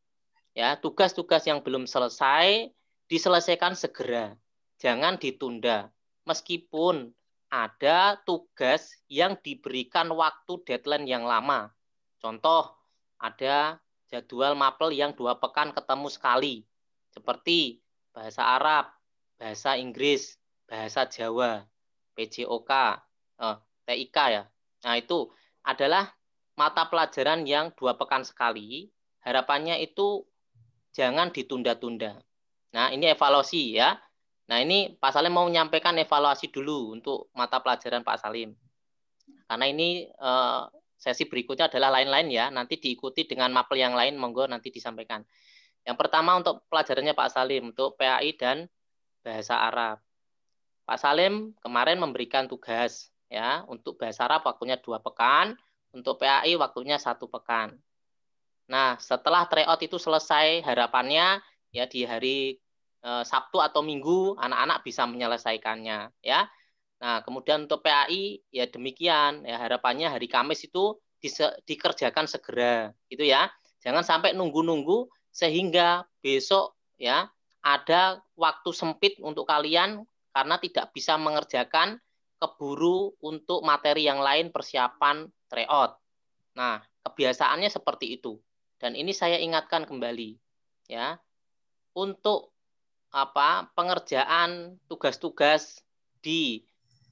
Ya, tugas-tugas yang belum selesai diselesaikan segera, jangan ditunda. Meskipun ada tugas yang diberikan waktu deadline yang lama. Contoh, ada jadwal mapel yang 2 pekan ketemu sekali. Seperti bahasa Arab, bahasa Inggris, bahasa Jawa, PJOK, TIK ya. Nah itu adalah mata pelajaran yang 2 pekan sekali. Harapannya itu jangan ditunda-tunda. Nah ini evaluasi ya. Nah ini Pak Salim mau menyampaikan evaluasi dulu untuk mata pelajaran Pak Salim. Karena ini sesi berikutnya adalah lain-lain ya. Nanti diikuti dengan mapel yang lain, monggo nanti disampaikan. Yang pertama untuk pelajarannya Pak Salim, untuk PAI dan Bahasa Arab. Pak Salim kemarin memberikan tugas ya untuk Bahasa Arab waktunya 2 pekan, untuk PAI waktunya 1 pekan. Nah, setelah tryout itu selesai, harapannya ya di hari Sabtu atau Minggu anak-anak bisa menyelesaikannya ya. Nah, kemudian untuk PAI ya demikian ya, harapannya hari Kamis itu dikerjakan segera gitu ya. Jangan sampai nunggu-nunggu sehingga besok ya ada waktu sempit untuk kalian karena tidak bisa mengerjakan, keburu untuk materi yang lain persiapan tryout. Nah, kebiasaannya seperti itu. Dan ini saya ingatkan kembali ya. Untuk pengerjaan tugas-tugas di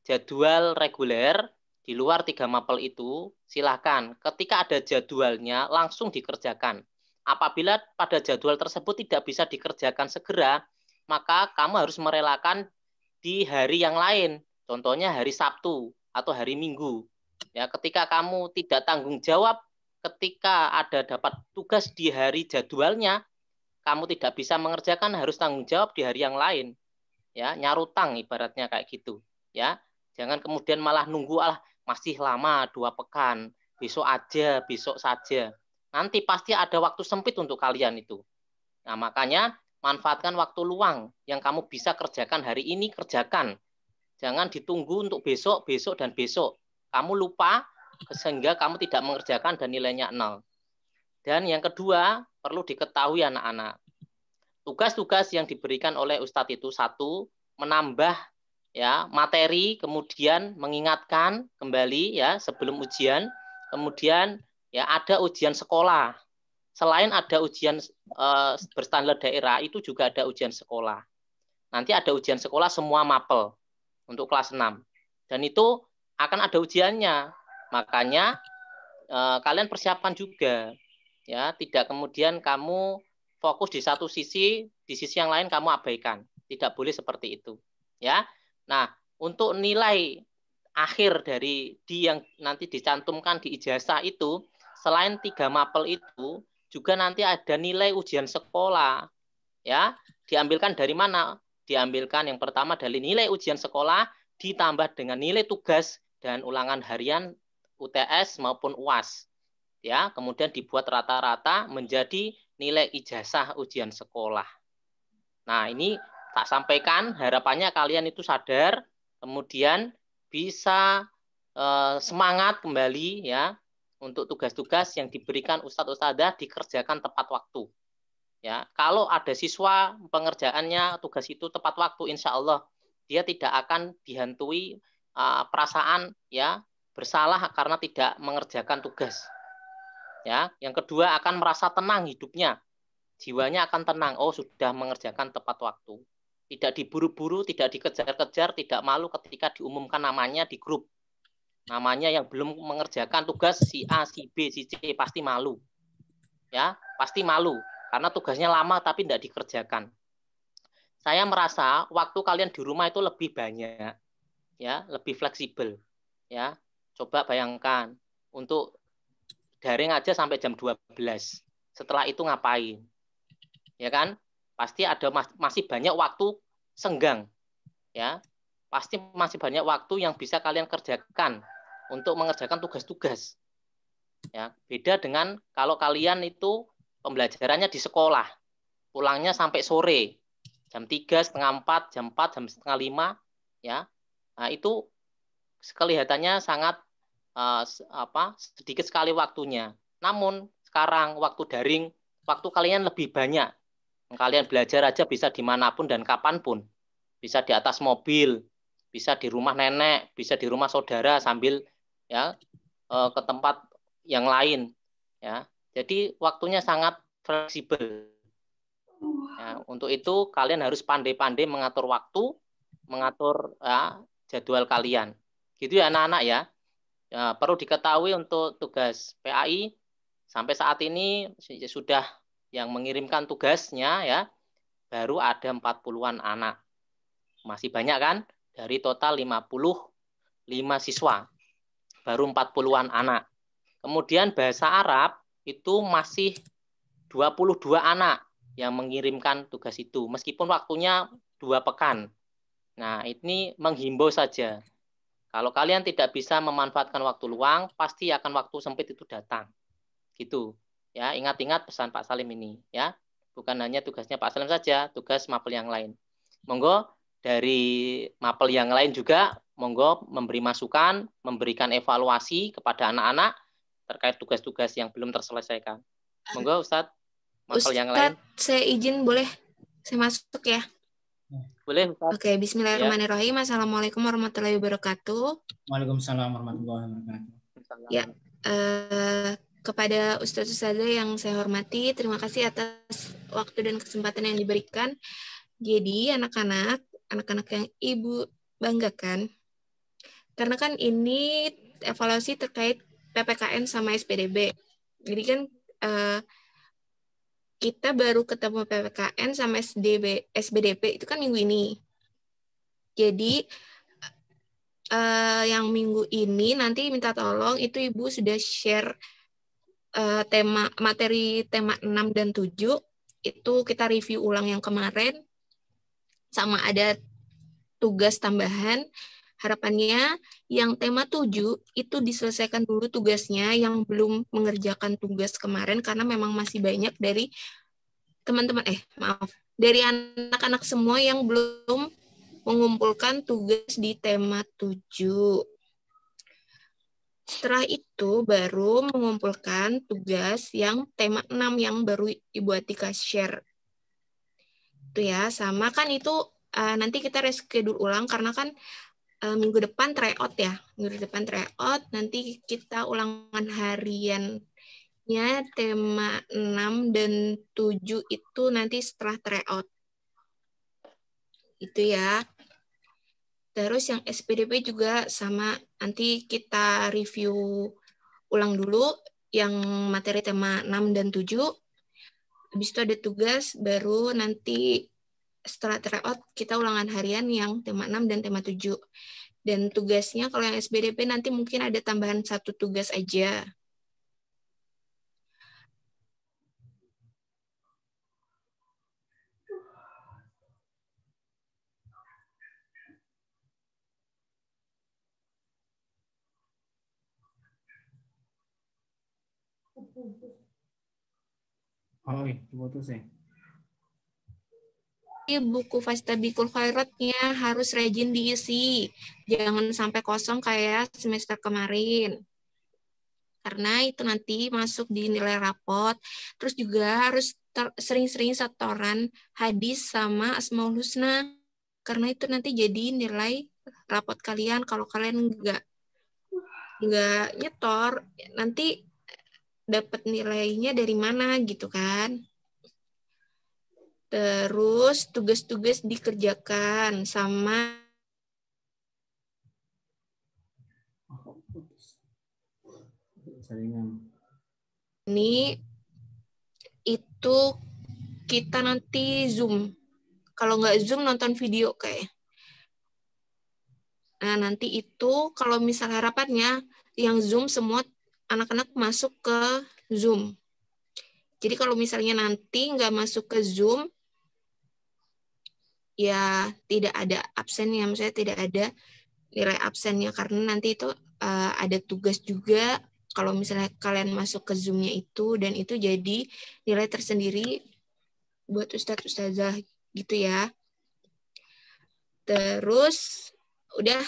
jadwal reguler di luar 3 mapel itu, silakan ketika ada jadwalnya langsung dikerjakan. apabila pada jadwal tersebut tidak bisa dikerjakan segera, maka kamu harus merelakan di hari yang lain. Contohnya hari Sabtu atau hari Minggu. Ya, ketika kamu tidak tanggung jawab ketika ada dapat tugas di hari jadwalnya, kamu tidak bisa mengerjakan, harus tanggung jawab di hari yang lain. Ya, nyarutang ibaratnya kayak gitu. Ya, jangan kemudian malah nunggu masih lama 2 pekan, besok aja, besok saja. Nanti pasti ada waktu sempit untuk kalian itu. Nah, makanya manfaatkan waktu luang yang kamu bisa kerjakan hari ini, kerjakan. Jangan ditunggu untuk besok, besok, dan besok. Kamu lupa sehingga kamu tidak mengerjakan dan nilainya 0. Dan yang kedua, perlu diketahui anak-anak. Tugas-tugas yang diberikan oleh Ustadz itu, 1, menambah ya materi, kemudian mengingatkan kembali ya sebelum ujian, kemudian ya ada ujian sekolah. Selain ada ujian berstandar daerah, itu juga ada ujian sekolah. Nanti ada ujian sekolah semua mapel untuk kelas 6. Dan itu akan ada ujiannya. Makanya kalian persiapkan juga. Ya, tidak kemudian kamu fokus di satu sisi, di sisi yang lain kamu abaikan. Tidak boleh seperti itu. Ya. Nah, untuk nilai akhir dari yang nanti dicantumkan di ijazah itu, selain 3 mapel itu, juga nanti ada nilai ujian sekolah. Ya, diambilkan dari mana? Diambilkan yang pertama dari nilai ujian sekolah ditambah dengan nilai tugas dan ulangan harian UTS maupun UAS. Ya, kemudian dibuat rata-rata menjadi nilai ijazah ujian sekolah. Nah, ini tak sampaikan, harapannya kalian itu sadar, kemudian bisa semangat kembali ya untuk tugas-tugas yang diberikan Ustadz-Ustadzah dikerjakan tepat waktu. Ya, kalau ada siswa pengerjaannya tugas itu tepat waktu, insya Allah dia tidak akan dihantui perasaan ya bersalah karena tidak mengerjakan tugas. Ya, yang kedua akan merasa tenang hidupnya, jiwanya akan tenang. Oh, sudah mengerjakan tepat waktu, tidak diburu-buru, tidak dikejar-kejar, tidak malu ketika diumumkan namanya di grup. Namanya yang belum mengerjakan tugas si A, si B, si C pasti malu. Ya, pasti malu karena tugasnya lama tapi tidak dikerjakan. Saya merasa waktu kalian di rumah itu lebih banyak, ya, lebih fleksibel. Ya, coba bayangkan untuk daring aja sampai jam 12. Setelah itu ngapain? Ya kan? Pasti ada masih banyak waktu senggang. Ya. Pasti masih banyak waktu yang bisa kalian kerjakan untuk mengerjakan tugas-tugas. Ya, beda dengan kalau kalian itu pembelajarannya di sekolah. Pulangnya sampai sore. Jam 3, setengah 4, jam 4, jam setengah 5, ya. Nah, itu kelihatannya sangat sedikit sekali waktunya. Namun sekarang waktu daring, waktu kalian lebih banyak. Kalian belajar aja bisa dimanapun dan kapanpun. Bisa di atas mobil, bisa di rumah nenek, bisa di rumah saudara sambil ya ke tempat yang lain. Ya, jadi waktunya sangat fleksibel. Ya, untuk itu kalian harus pandai-pandai mengatur waktu, mengatur jadwal kalian. Gitu ya anak-anak ya. Ya, perlu diketahui untuk tugas PAI sampai saat ini sudah yang mengirimkan tugasnya ya baru ada 40-an anak. Masih banyak kan? Dari total 55 siswa. Baru 40-an anak. Kemudian bahasa Arab itu masih 22 anak yang mengirimkan tugas itu meskipun waktunya 2 pekan. Nah, ini menghimbau saja. Kalau kalian tidak bisa memanfaatkan waktu luang, pasti akan waktu sempit itu datang. Gitu. Ya, ingat-ingat pesan Pak Salim ini, ya. Bukan hanya tugasnya Pak Salim saja, tugas mapel yang lain. Monggo dari mapel yang lain juga monggo memberi masukan, memberikan evaluasi kepada anak-anak terkait tugas-tugas yang belum terselesaikan. Monggo Ustadz, mapel yang lain. Ustadz, saya izin boleh saya masuk ya? Boleh, Ustaz. Oke, bismillahirrahmanirrahim. Assalamualaikum warahmatullahi wabarakatuh. Waalaikumsalam warahmatullahi wabarakatuh. Ya, kepada Ustadz-Ustadzah yang saya hormati, terima kasih atas waktu dan kesempatan yang diberikan. Jadi, anak-anak yang Ibu banggakan, karena kan ini evaluasi terkait PPKN sama SPDB. Jadi kan kita baru ketemu PPKN sama SBDP itu kan minggu ini. Jadi yang minggu ini nanti minta tolong itu Ibu sudah share materi tema 6 dan 7 itu kita review ulang yang kemarin sama ada tugas tambahan. Harapannya yang tema 7 itu diselesaikan dulu tugasnya yang belum mengerjakan tugas kemarin karena memang masih banyak dari teman-teman dari anak-anak semua yang belum mengumpulkan tugas di tema 7. Setelah itu baru mengumpulkan tugas yang tema 6 yang baru Ibu Atika share. Itu ya, sama kan itu nanti kita reschedule ulang karena kan minggu depan tryout ya. Minggu depan tryout, nanti kita ulangan hariannya tema 6 dan 7 itu nanti setelah tryout. Itu ya. Terus yang SPDP juga sama, nanti kita review ulang dulu yang materi tema 6 dan 7. Habis itu ada tugas, baru nanti setelah tryout kita ulangan harian yang tema 6 dan tema 7. Dan tugasnya kalau yang SPDP nanti mungkin ada tambahan 1 tugas aja. Oh, diputus ya. Buku Fastabiqul Khairatnya harus rajin diisi. Jangan sampai kosong kayak semester kemarin. Karena itu nanti masuk di nilai rapot. Terus juga harus sering-sering setoran hadis sama Asmaul Husna. Karena itu nanti jadi nilai rapot kalian. Kalau kalian nggak nyetor, nanti dapat nilainya dari mana gitu kan. Terus tugas-tugas dikerjakan sama ini itu kita nanti Zoom. Kalau nggak Zoom nonton video kayak. Nah, nanti itu kalau misalnya rapatnya yang Zoom semua anak-anak masuk ke Zoom. Jadi kalau misalnya nanti nggak masuk ke Zoom, ya tidak ada absennya, maksudnya tidak ada nilai absennya karena nanti itu ada tugas juga kalau misalnya kalian masuk ke Zoom-nya itu dan itu jadi nilai tersendiri buat Ustadz Ustazah gitu ya. Terus udah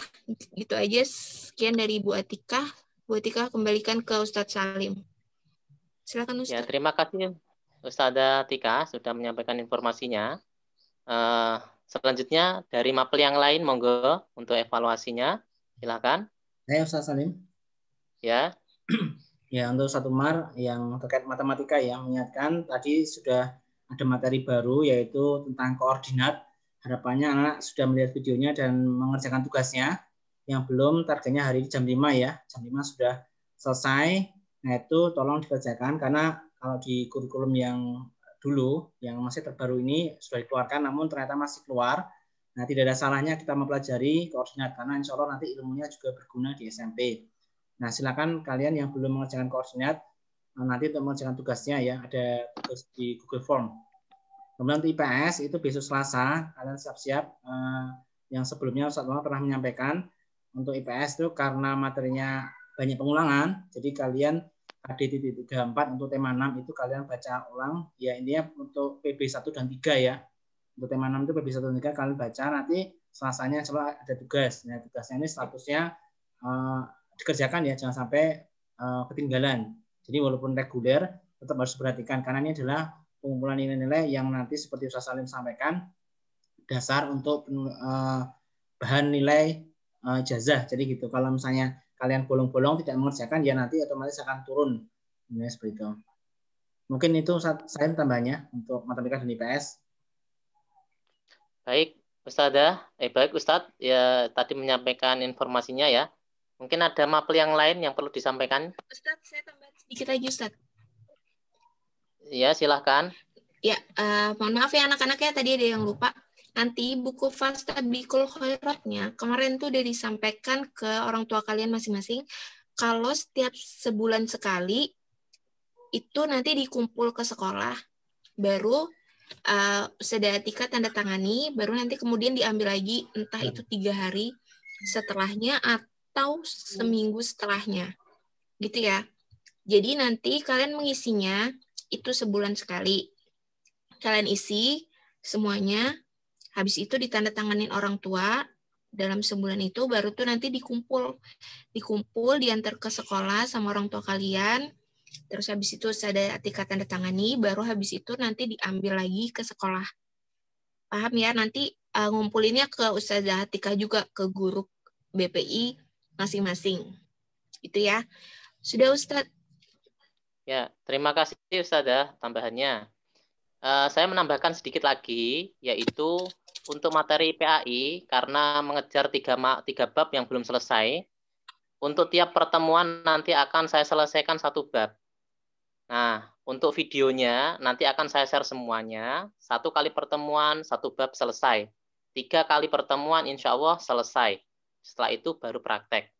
gitu aja, sekian dari Bu Atika. Bu Atika kembalikan ke Ustadz Salim. Silakan Ustadz. Ya, terima kasih Ustadzah Tika sudah menyampaikan informasinya. Selanjutnya dari mapel yang lain, monggo untuk evaluasinya. Silakan. Saya Ustadz Salim. Ya. Ya, untuk satu mar yang terkait matematika yang mengingatkan tadi sudah ada materi baru yaitu tentang koordinat. Harapannya anak sudah melihat videonya dan mengerjakan tugasnya. Yang belum targetnya hari jam 5 ya. Jam 5 sudah selesai. Nah, itu tolong dikerjakan karena kalau di kurikulum yang dulu, yang masih terbaru ini sudah dikeluarkan namun ternyata masih keluar. Nah, tidak ada salahnya kita mempelajari koordinat karena insya Allah nanti ilmunya juga berguna di SMP. Nah, silakan kalian yang belum mengerjakan koordinat nanti untuk mengerjakan tugasnya ya, ada tugas di Google Form. Kemudian untuk IPS itu besok Selasa, kalian siap-siap. Yang sebelumnya Ustadz Muhammad pernah menyampaikan untuk IPS itu karena materinya banyak pengulangan, jadi kalian KD.34 untuk tema 6 itu kalian baca ulang. Ya, intinya untuk PB 1 dan 3 ya. Untuk tema 6 itu PB 1 dan 3 kalian baca, nanti Selasanya coba ada tugas. Nah, tugasnya ini statusnya dikerjakan ya, jangan sampai ketinggalan. Jadi walaupun reguler tetap harus diperhatikan karena ini adalah pengumpulan nilai-nilai yang nanti seperti Ustaz Salim sampaikan dasar untuk bahan nilai ijazah. Jadi gitu. Kalau misalnya kalian bolong-bolong tidak mengerjakan ya nanti otomatis akan turun. Ini seperti itu. Mungkin itu saya tambahnya untuk matematika dan IPS. Baik, Ustadzah. Baik Ustadz, ya tadi menyampaikan informasinya ya. Mungkin ada mapel yang lain yang perlu disampaikan. Ustadz, saya tambah sedikit lagi Ustadz. Ya, silahkan. Ya, mohon maaf ya anak-anak ya, tadi ada yang lupa. Nanti buku Fastabiqul Khairatnya kemarin tuh udah disampaikan ke orang tua kalian masing-masing. Kalau setiap sebulan sekali itu nanti dikumpul ke sekolah, baru Ustazah Atika tanda tangani, baru nanti kemudian diambil lagi, entah itu 3 hari setelahnya atau seminggu setelahnya, gitu ya. Jadi nanti kalian mengisinya itu sebulan sekali. Kalian isi semuanya. Habis itu ditandatanganin orang tua dalam sebulan itu, baru tuh nanti dikumpul diantar ke sekolah sama orang tua kalian. Terus habis itu ada Atika tanda tangani, baru habis itu nanti diambil lagi ke sekolah. Paham ya? Nanti ngumpulinnya ke Ustazah Atika juga, ke guru BPI masing-masing. Itu ya. Sudah Ustadz? Ya, terima kasih Ustazah tambahannya. Saya menambahkan sedikit lagi, yaitu untuk materi PAI, karena mengejar 3 bab yang belum selesai, untuk tiap pertemuan nanti akan saya selesaikan 1 bab. Nah, untuk videonya nanti akan saya share semuanya, 1 kali pertemuan, 1 bab selesai. 3 kali pertemuan insya Allah selesai. Setelah itu baru praktek.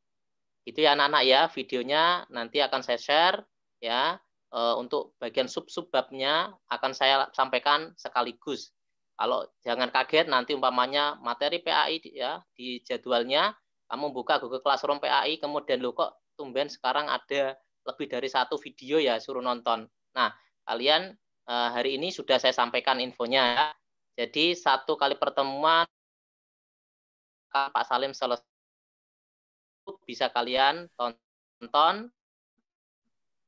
Itu ya anak-anak ya, videonya nanti akan saya share ya. Untuk bagian sub-sub babnya akan saya sampaikan sekaligus. Kalau jangan kaget nanti umpamanya materi PAI ya di jadwalnya kamu buka Google Classroom PAI kemudian lo kok tumben sekarang ada lebih dari 1 video ya suruh nonton. Nah, kalian hari ini sudah saya sampaikan infonya. Jadi 1 kali pertemuan Pak Salim selesai bisa kalian tonton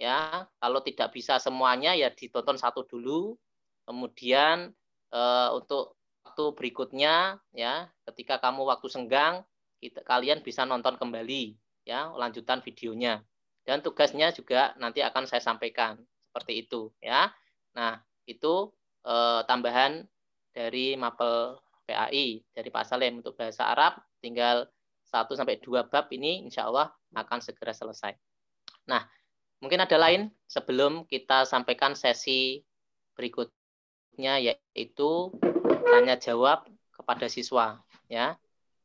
ya. Kalau tidak bisa semuanya ya ditonton 1 dulu. Kemudian untuk waktu berikutnya ya, ketika kamu waktu senggang, kalian bisa nonton kembali ya lanjutan videonya. Dan tugasnya juga nanti akan saya sampaikan seperti itu ya. Nah, itu tambahan dari mapel PAI dari Pak Salim untuk bahasa Arab, tinggal 1-2 bab ini insya Allah akan segera selesai. Nah, mungkin ada lain sebelum kita sampaikan sesi berikutnya, yaitu tanya jawab kepada siswa ya.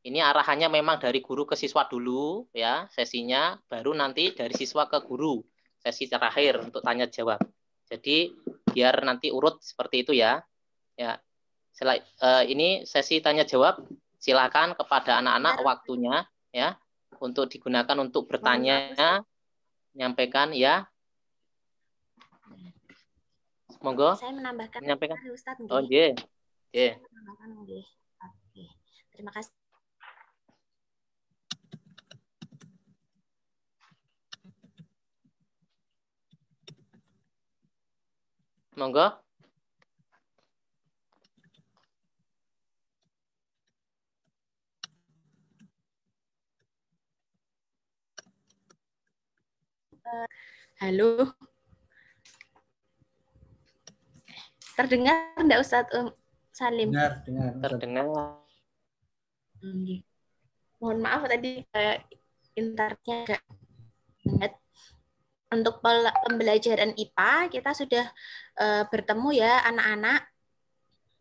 Ini arahannya memang dari guru ke siswa dulu ya sesinya, baru nanti dari siswa ke guru sesi terakhir untuk tanya jawab. Jadi biar nanti urut seperti itu ya. Ya. Ini sesi tanya jawab, silakan kepada anak-anak waktunya ya untuk digunakan untuk bertanya, menyampaikan ya. Monggo. Saya menambahkan menyampaikan. Ustaz. Oh, iya. Iya. Oke. Terima kasih. Monggo. Halo. Terdengar enggak Ustadz Salim? Dengar. Terdengar. Mohon maaf tadi internetnya agak banget. Untuk pembelajaran IPA kita sudah bertemu ya anak-anak.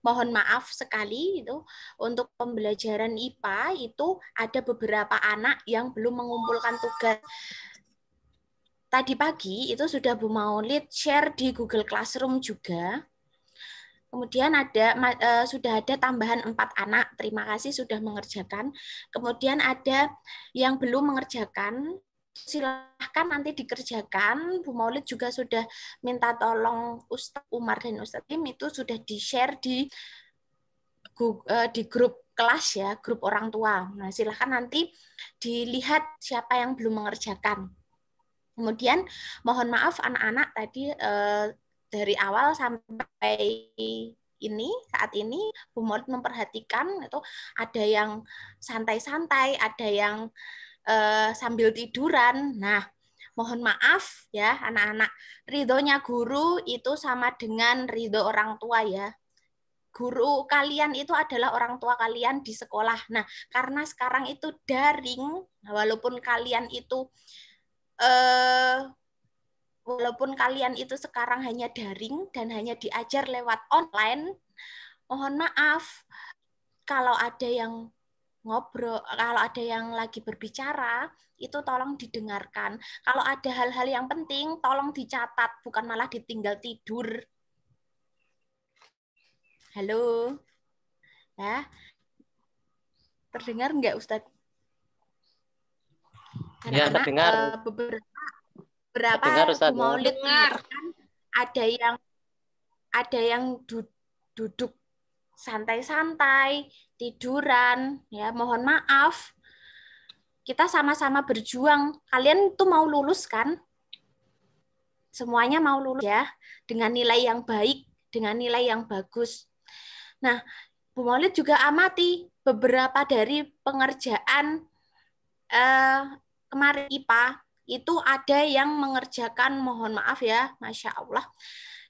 Mohon maaf sekali itu untuk pembelajaran IPA itu ada beberapa anak yang belum mengumpulkan tugas. Tadi pagi itu sudah Bu Maulid share di Google Classroom juga. Kemudian sudah ada tambahan 4 anak, terima kasih sudah mengerjakan. Kemudian ada yang belum mengerjakan, silahkan nanti dikerjakan. Bu Maulid juga sudah minta tolong Ustadz Umar dan Ustadz Tim itu sudah di-share di grup kelas ya, grup orang tua. Nah, silahkan nanti dilihat siapa yang belum mengerjakan. Kemudian mohon maaf anak-anak tadi dari awal sampai saat ini Bu Maulid memperhatikan itu ada yang santai-santai, ada yang sambil tiduran. Nah, mohon maaf ya anak-anak, ridhonya guru itu sama dengan ridho orang tua ya. Guru kalian itu adalah orang tua kalian di sekolah. Nah, karena sekarang itu daring, walaupun kalian itu walaupun kalian itu sekarang hanya daring dan hanya diajar lewat online, mohon maaf kalau ada yang ngobrol, kalau ada yang lagi berbicara, itu tolong didengarkan. Kalau ada hal-hal yang penting, tolong dicatat, bukan malah ditinggal tidur. Halo? Ya, terdengar nggak Ustadz? Ya, terdengar. Beberapa Bu Maulid ada yang duduk santai-santai, tiduran, ya mohon maaf. Kita sama-sama berjuang. Kalian tuh mau lulus kan? Semuanya mau lulus ya, dengan nilai yang baik, dengan nilai yang bagus. Nah, Bu Maulid juga amati beberapa dari pengerjaan kemarin IPA, itu ada yang mengerjakan, mohon maaf ya, Masya Allah,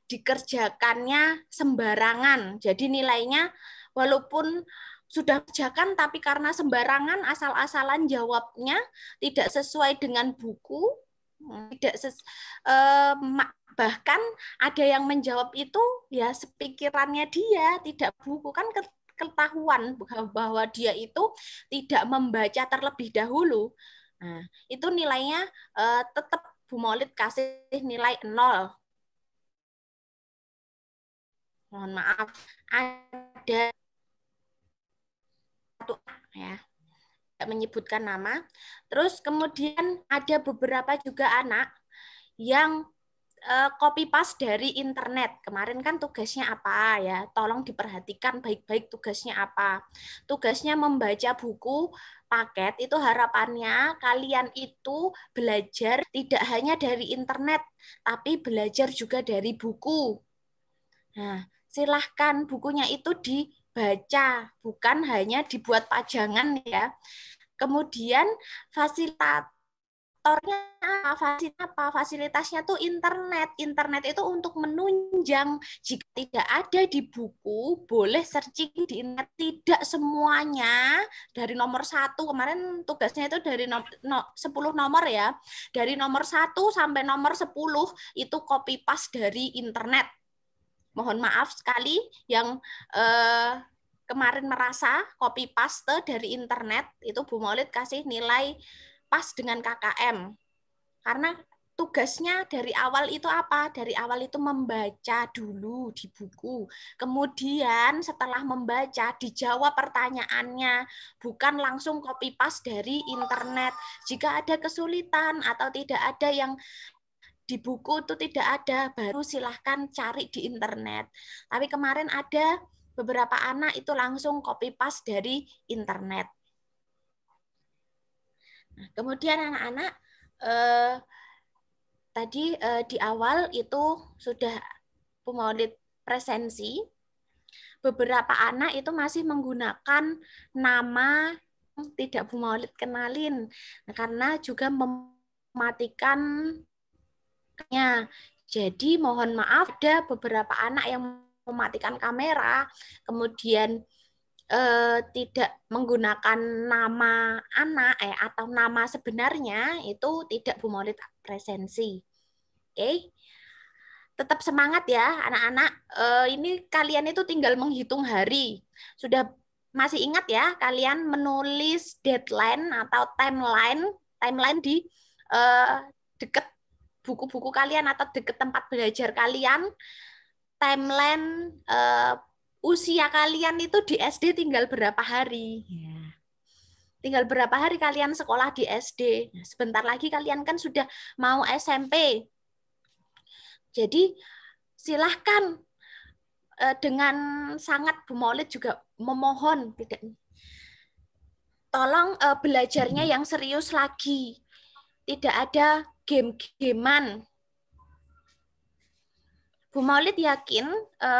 dikerjakannya sembarangan. Jadi nilainya walaupun sudah kerjakan, tapi karena sembarangan, asal-asalan jawabnya tidak sesuai dengan buku, bahkan ada yang menjawab itu ya sepikirannya dia, tidak buku. Kan ketahuan bahwa dia itu tidak membaca terlebih dahulu. Nah, itu nilainya tetap Bu Maulid kasih nilai 0. Mohon maaf, ada satu ya, tidak menyebutkan nama. Terus kemudian ada beberapa juga anak yang copy paste dari internet. Kemarin kan tugasnya apa ya? Tolong diperhatikan baik-baik tugasnya apa. Tugasnya membaca buku paket, itu harapannya kalian itu belajar tidak hanya dari internet, tapi belajar juga dari buku. Nah, silahkan bukunya itu dibaca, bukan hanya dibuat pajangan ya. Kemudian fasilitasnya tuh internet. Internet itu untuk menunjang. Jika tidak ada di buku, boleh searching di internet. Tidak semuanya dari nomor 1. Kemarin tugasnya itu dari 10 nomor ya. Dari nomor 1 sampai nomor 10 itu copy paste dari internet. Mohon maaf sekali yang kemarin merasa copy paste dari internet, itu Bu Maulid kasih nilai pas dengan KKM. Karena tugasnya dari awal itu apa? Dari awal itu membaca dulu di buku. Kemudian setelah membaca, dijawab pertanyaannya. Bukan langsung copy paste dari internet. Jika ada kesulitan atau tidak ada yang di buku itu tidak ada, baru silahkan cari di internet. Tapi kemarin ada beberapa anak itu langsung copy paste dari internet. Nah, kemudian anak-anak tadi di awal itu sudah Bu Maulid presensi. Beberapa anak itu masih menggunakan nama tidak Bu Maulid kenalin, nah, karena juga mematikan. Jadi mohon maaf, ada beberapa anak yang mematikan kamera, kemudian tidak menggunakan nama anak atau nama sebenarnya, itu tidak Bu Maulid presensi. Oke, tetap semangat ya anak-anak. Ini kalian itu tinggal menghitung hari. Sudah masih ingat ya kalian menulis deadline atau timeline di dekat buku-buku kalian atau dekat tempat belajar kalian, timeline usia kalian itu di SD tinggal berapa hari. Tinggal berapa hari kalian sekolah di SD. Nah, sebentar lagi kalian kan sudah mau SMP. Jadi silahkan dengan sangat Bu Maulid juga memohon, tolong belajarnya yang serius lagi. Tidak ada game-gamean. Bu Maulid yakin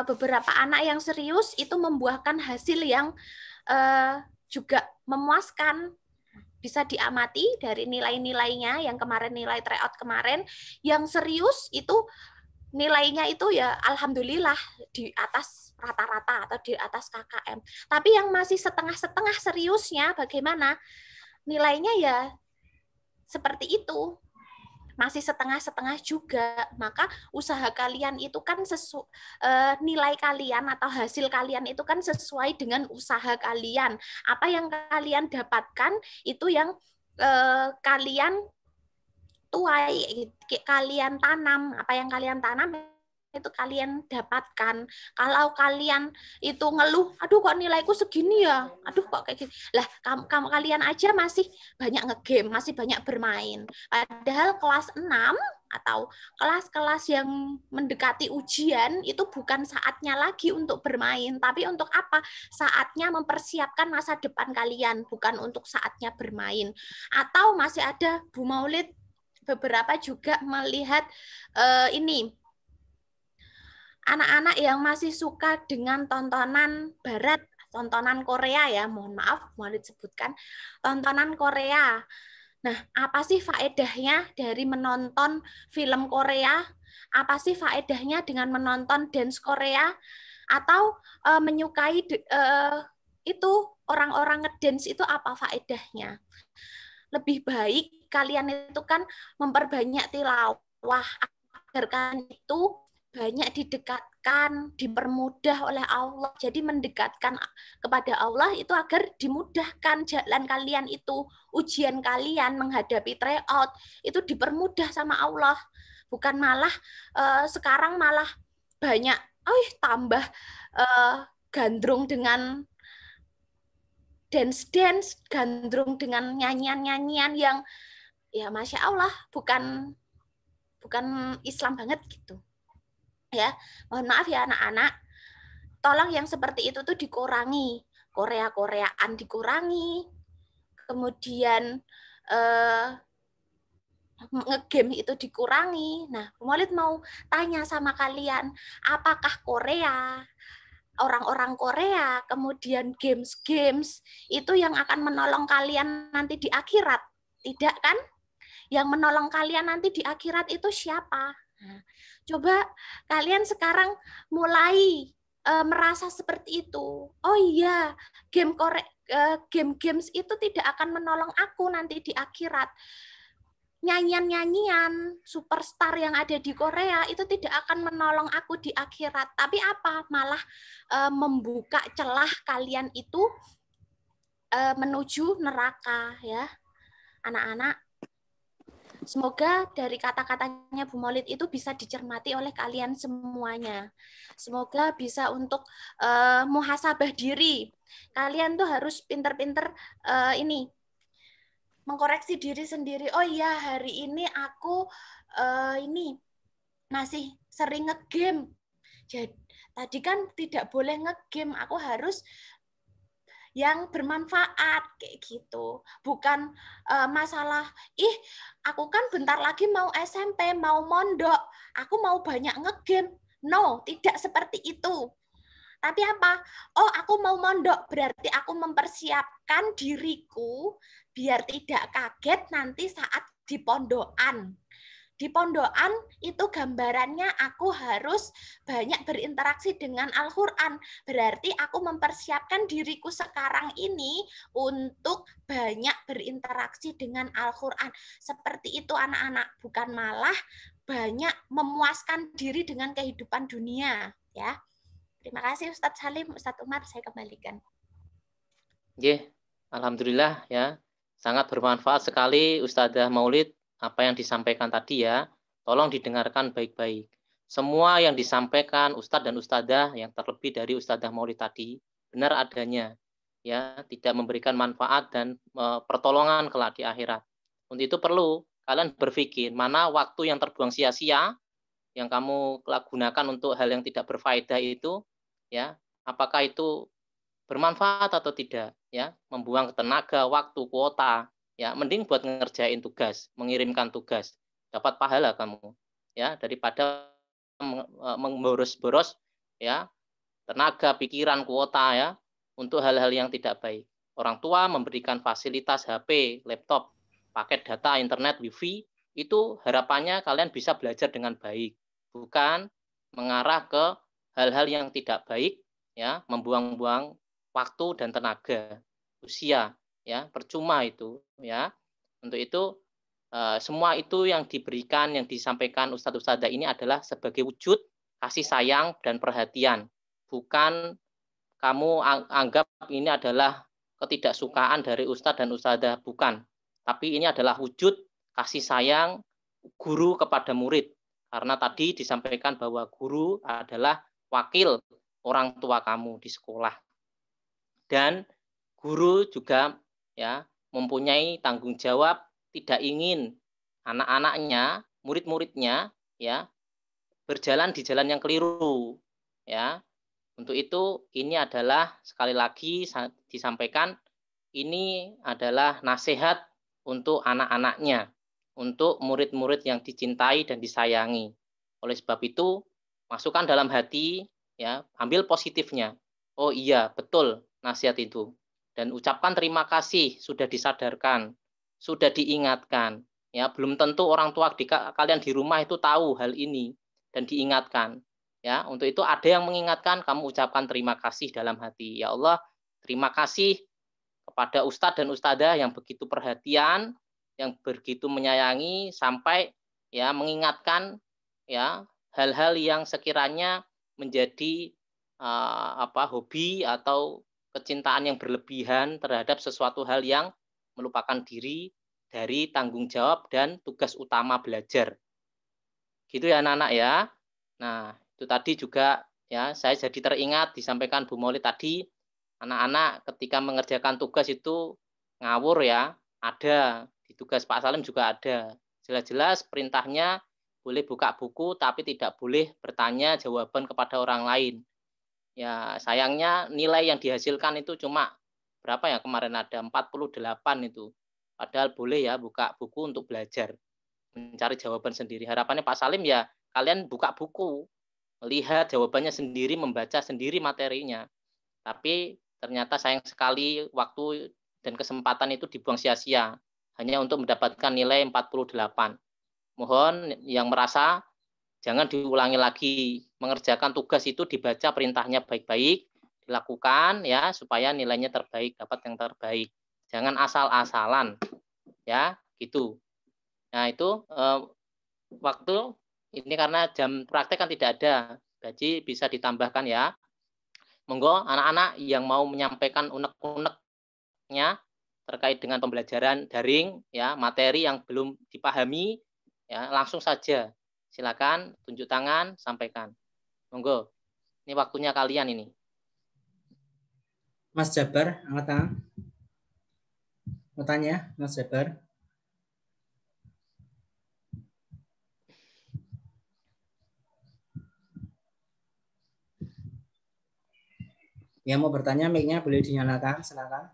beberapa anak yang serius itu membuahkan hasil yang juga memuaskan. Bisa diamati dari nilai-nilainya yang kemarin, nilai tryout kemarin, yang serius itu nilainya itu ya alhamdulillah di atas rata-rata atau di atas KKM. Tapi yang masih setengah-setengah seriusnya bagaimana? Nilainya ya seperti itu. masih setengah-setengah juga, maka usaha kalian itu kan nilai kalian atau hasil kalian itu kan sesuai dengan usaha kalian. Apa yang kalian dapatkan itu yang kalian tuai, kalian tanam. Apa yang kalian tanam itu kalian dapatkan. Kalau kalian itu ngeluh, aduh kok nilaiku segini ya, aduh kok kayak gitu. Lah, kamu kalian aja masih banyak ngegame, masih banyak bermain. Padahal kelas 6 atau kelas-kelas yang mendekati ujian itu bukan saatnya lagi untuk bermain, tapi untuk apa? Saatnya mempersiapkan masa depan kalian, bukan untuk saatnya bermain. Atau masih ada Bu Maulid beberapa juga melihat ini anak-anak yang masih suka dengan tontonan barat, tontonan Korea ya, mohon maaf, mau disebutkan tontonan Korea. Nah, apa sih faedahnya dari menonton film Korea? Apa sih faedahnya dengan menonton dance Korea? Atau menyukai itu orang-orang ngedance itu apa faedahnya? Lebih baik kalian itu kan memperbanyak tilawah agar kalian itu banyak didekatkan, dipermudah oleh Allah. Jadi mendekatkan kepada Allah itu agar dimudahkan jalan kalian itu, ujian kalian menghadapi tryout itu dipermudah sama Allah. Bukan malah sekarang malah banyak tambah gandrung dengan dance, gandrung dengan nyanyian-nyanyian yang ya Masya Allah bukan Islam banget gitu. Ya, mohon maaf ya anak-anak, tolong yang seperti itu tuh dikurangi, Korea-Koreaan dikurangi, kemudian ngegame itu dikurangi. Nah, Maulid mau tanya sama kalian, apakah Korea, orang-orang Korea, kemudian games-games itu yang akan menolong kalian nanti di akhirat? Tidak kan? Yang menolong kalian nanti di akhirat itu siapa? Nah, coba kalian sekarang mulai merasa seperti itu. Oh iya, game-games itu tidak akan menolong aku nanti di akhirat. Nyanyian-nyanyian superstar yang ada di Korea itu tidak akan menolong aku di akhirat. Tapi apa? Malah membuka celah kalian itu menuju neraka ya, anak-anak. Semoga dari kata-katanya Bu Maulid itu bisa dicermati oleh kalian semuanya. Semoga bisa untuk muhasabah diri. Kalian tuh harus pinter-pinter ini mengkoreksi diri sendiri. Oh iya, hari ini aku ini masih sering ngegame. Jadi tadi kan tidak boleh ngegame, aku harus yang bermanfaat kayak gitu. Bukan masalah aku kan bentar lagi mau SMP, mau mondok, aku mau banyak ngegame. No, tidak seperti itu. Tapi apa? Oh, aku mau mondok, berarti aku mempersiapkan diriku biar tidak kaget nanti saat di pondokan. Di pondokan itu gambarannya aku harus banyak berinteraksi dengan Al-Quran. Berarti aku mempersiapkan diriku sekarang ini untuk banyak berinteraksi dengan Al-Quran. Seperti itu anak-anak, bukan malah banyak memuaskan diri dengan kehidupan dunia. Ya. Terima kasih Ustadz Salim, Ustadz Umar, saya kembalikan. Alhamdulillah ya, sangat bermanfaat sekali Ustadzah Maulid apa yang disampaikan tadi ya. Tolong didengarkan baik-baik. Semua yang disampaikan Ustadz dan Ustadzah yang terlebih dari Ustadzah Maulid tadi benar adanya ya, tidak memberikan manfaat dan pertolongan kelak di akhirat. Untuk itu perlu kalian berpikir mana waktu yang terbuang sia-sia yang kamu gunakan untuk hal yang tidak berfaedah itu ya, apakah itu bermanfaat atau tidak ya, membuang tenaga, waktu, kuota ya, mending buat ngerjain tugas, mengirimkan tugas, dapat pahala kamu ya, daripada memboros-boros ya tenaga, pikiran, kuota ya untuk hal-hal yang tidak baik. Orang tua memberikan fasilitas HP, laptop, paket data, internet, wifi, itu harapannya kalian bisa belajar dengan baik, bukan mengarah ke hal-hal yang tidak baik ya, membuang-buang waktu dan tenaga, usia ya, percuma itu ya. Untuk itu semua itu yang diberikan, yang disampaikan Ustadz Ustadzah ini adalah sebagai wujud kasih sayang dan perhatian. Bukan kamu anggap ini adalah ketidaksukaan dari Ustadz dan Ustadzah, bukan. Tapi ini adalah wujud kasih sayang guru kepada murid. Karena tadi disampaikan bahwa guru adalah wakil orang tua kamu di sekolah. Dan guru juga ya mempunyai tanggung jawab tidak ingin anak-anaknya, murid-muridnya ya berjalan di jalan yang keliru ya. Untuk itu ini adalah sekali lagi disampaikan, ini adalah nasihat untuk anak-anaknya, untuk murid-murid yang dicintai dan disayangi. Oleh sebab itu, masukkan dalam hati ya, ambil positifnya. Oh iya, betul nasihat itu. Dan ucapkan terima kasih sudah disadarkan, sudah diingatkan. Ya, belum tentu orang tua kalian di rumah itu tahu hal ini dan diingatkan. Ya, untuk itu ada yang mengingatkan, kamu ucapkan terima kasih dalam hati. Ya Allah, terima kasih kepada Ustadz dan Ustadzah yang begitu perhatian, yang begitu menyayangi sampai ya mengingatkan ya hal-hal yang sekiranya menjadi hobi atau kecintaan yang berlebihan terhadap sesuatu hal yang melupakan diri dari tanggung jawab dan tugas utama belajar. Gitu ya anak-anak ya. Nah, itu tadi juga ya saya jadi teringat disampaikan Bu Maulid tadi, anak-anak ketika mengerjakan tugas itu ngawur ya, ada di tugas Pak Salim juga ada. Jelas-jelas perintahnya boleh buka buku tapi tidak boleh bertanya jawaban kepada orang lain. Ya, sayangnya nilai yang dihasilkan itu cuma berapa ya, kemarin ada 48 itu. Padahal boleh ya buka buku untuk belajar, mencari jawaban sendiri. Harapannya Pak Salim ya kalian buka buku, lihat jawabannya sendiri, membaca sendiri materinya. Tapi ternyata sayang sekali waktu dan kesempatan itu dibuang sia-sia hanya untuk mendapatkan nilai 48. Mohon yang merasa jangan diulangi lagi. Mengerjakan tugas itu dibaca perintahnya baik-baik, dilakukan ya supaya nilainya terbaik, dapat yang terbaik. Jangan asal-asalan. Ya, gitu. Nah, itu waktu ini karena jam praktek kan tidak ada, jadi bisa ditambahkan ya. Monggo anak-anak yang mau menyampaikan unek-uneknya terkait dengan pembelajaran daring ya, materi yang belum dipahami ya, langsung saja. Silakan tunjuk tangan, sampaikan. Monggo. Ini waktunya kalian ini. Mas Jabar, angkat tangan. Mau tanya, Mas Jabar? Yang mau bertanya, mic-nya boleh dinyalakan, silakan.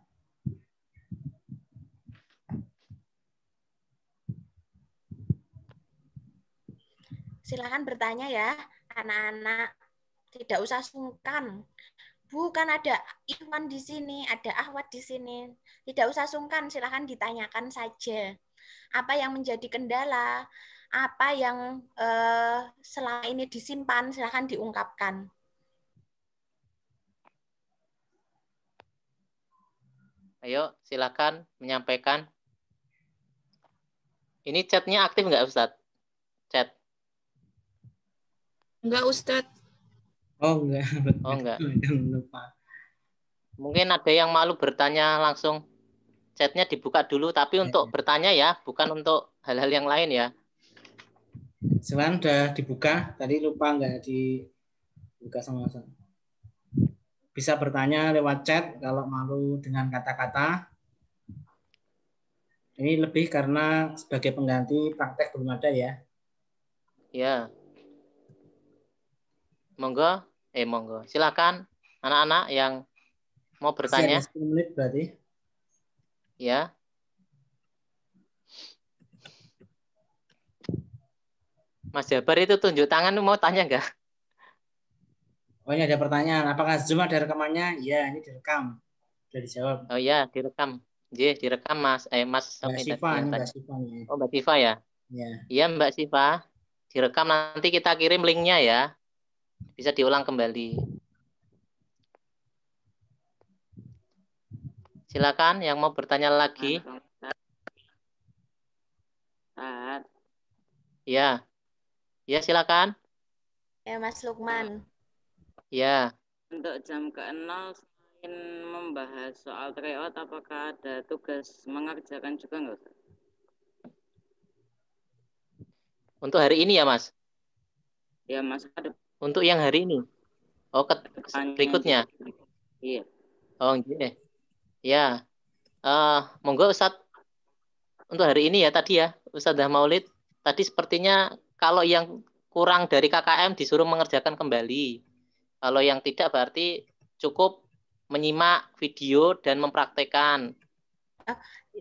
Silakan bertanya ya, anak-anak. Tidak usah sungkan. Bu, kan ada Iwan di sini, ada Ahwat di sini. Tidak usah sungkan, silakan ditanyakan saja. Apa yang menjadi kendala, apa yang selama ini disimpan, silakan diungkapkan. Ayo, silakan menyampaikan. Ini chatnya aktif nggak, Ustadz? Chat. Enggak, Ustadz. Oh, enggak. Oh, enggak. Lupa. Mungkin ada yang malu bertanya langsung. Chatnya dibuka dulu, tapi untuk bertanya ya, bukan untuk hal-hal yang lain ya. Selain udah dibuka, tadi lupa nggak dibuka sama-sama. Bisa bertanya lewat chat kalau malu dengan kata-kata. Ini lebih karena sebagai pengganti praktek belum ada ya. Ya. Monggo, monggo. Silakan anak-anak yang mau bertanya. Masih ada 10 menit berarti. Ya. Mas Jabar itu tunjuk tangan, mau tanya nggak? Oh, ini ada pertanyaan. Apakah Zoom ada rekamannya? Iya, ini direkam. Sudah dijawab. Oh iya, direkam. Direkam Mas. Mas Mbak siapa Siva, tadi yang ini Mbak tanya? Siva nih. Oh, Mbak Siva ya? Ya. Iya, Mbak Siva. Direkam, nanti kita kirim linknya ya. Bisa diulang kembali. Silakan yang mau bertanya lagi. Ustaz. Ya. Ya, silakan. Ya, Mas Lukman. Ya. Untuk jam ke-0 selain membahas soal tryout, apakah ada tugas mengerjakan juga nggak Ustaz? Untuk hari ini ya, Mas? Ya, Mas. Ada Untuk yang hari ini? Oh, berikutnya? Iya. Oh, iya. Ya. Monggo Ustadz. Untuk hari ini ya tadi ya, Ustadzah Maulid. Tadi sepertinya kalau yang kurang dari KKM disuruh mengerjakan kembali. Kalau yang tidak berarti cukup menyimak video dan mempraktekkan.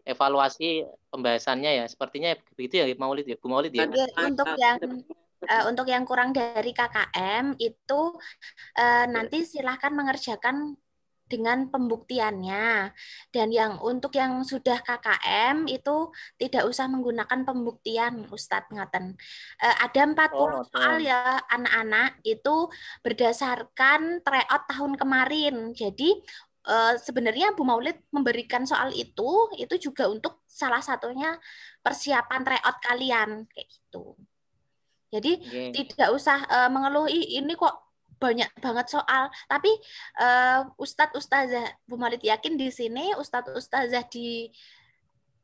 Evaluasi pembahasannya ya. Sepertinya begitu ya Maulid ya, Bu Maulid ya. Untuk yang kurang dari KKM itu nanti silahkan mengerjakan dengan pembuktiannya. Dan untuk yang sudah KKM itu tidak usah menggunakan pembuktian, Ustadz ngaten. Ada 40 soal ya anak-anak itu berdasarkan tryout tahun kemarin. Jadi sebenarnya Bu Maulid memberikan soal itu juga untuk salah satunya persiapan tryout kalian kayak gitu. Jadi tidak usah mengeluh ini kok banyak banget soal, tapi Ustadz-ustazah Bu Maulid yakin di sini Ustadz-ustazah di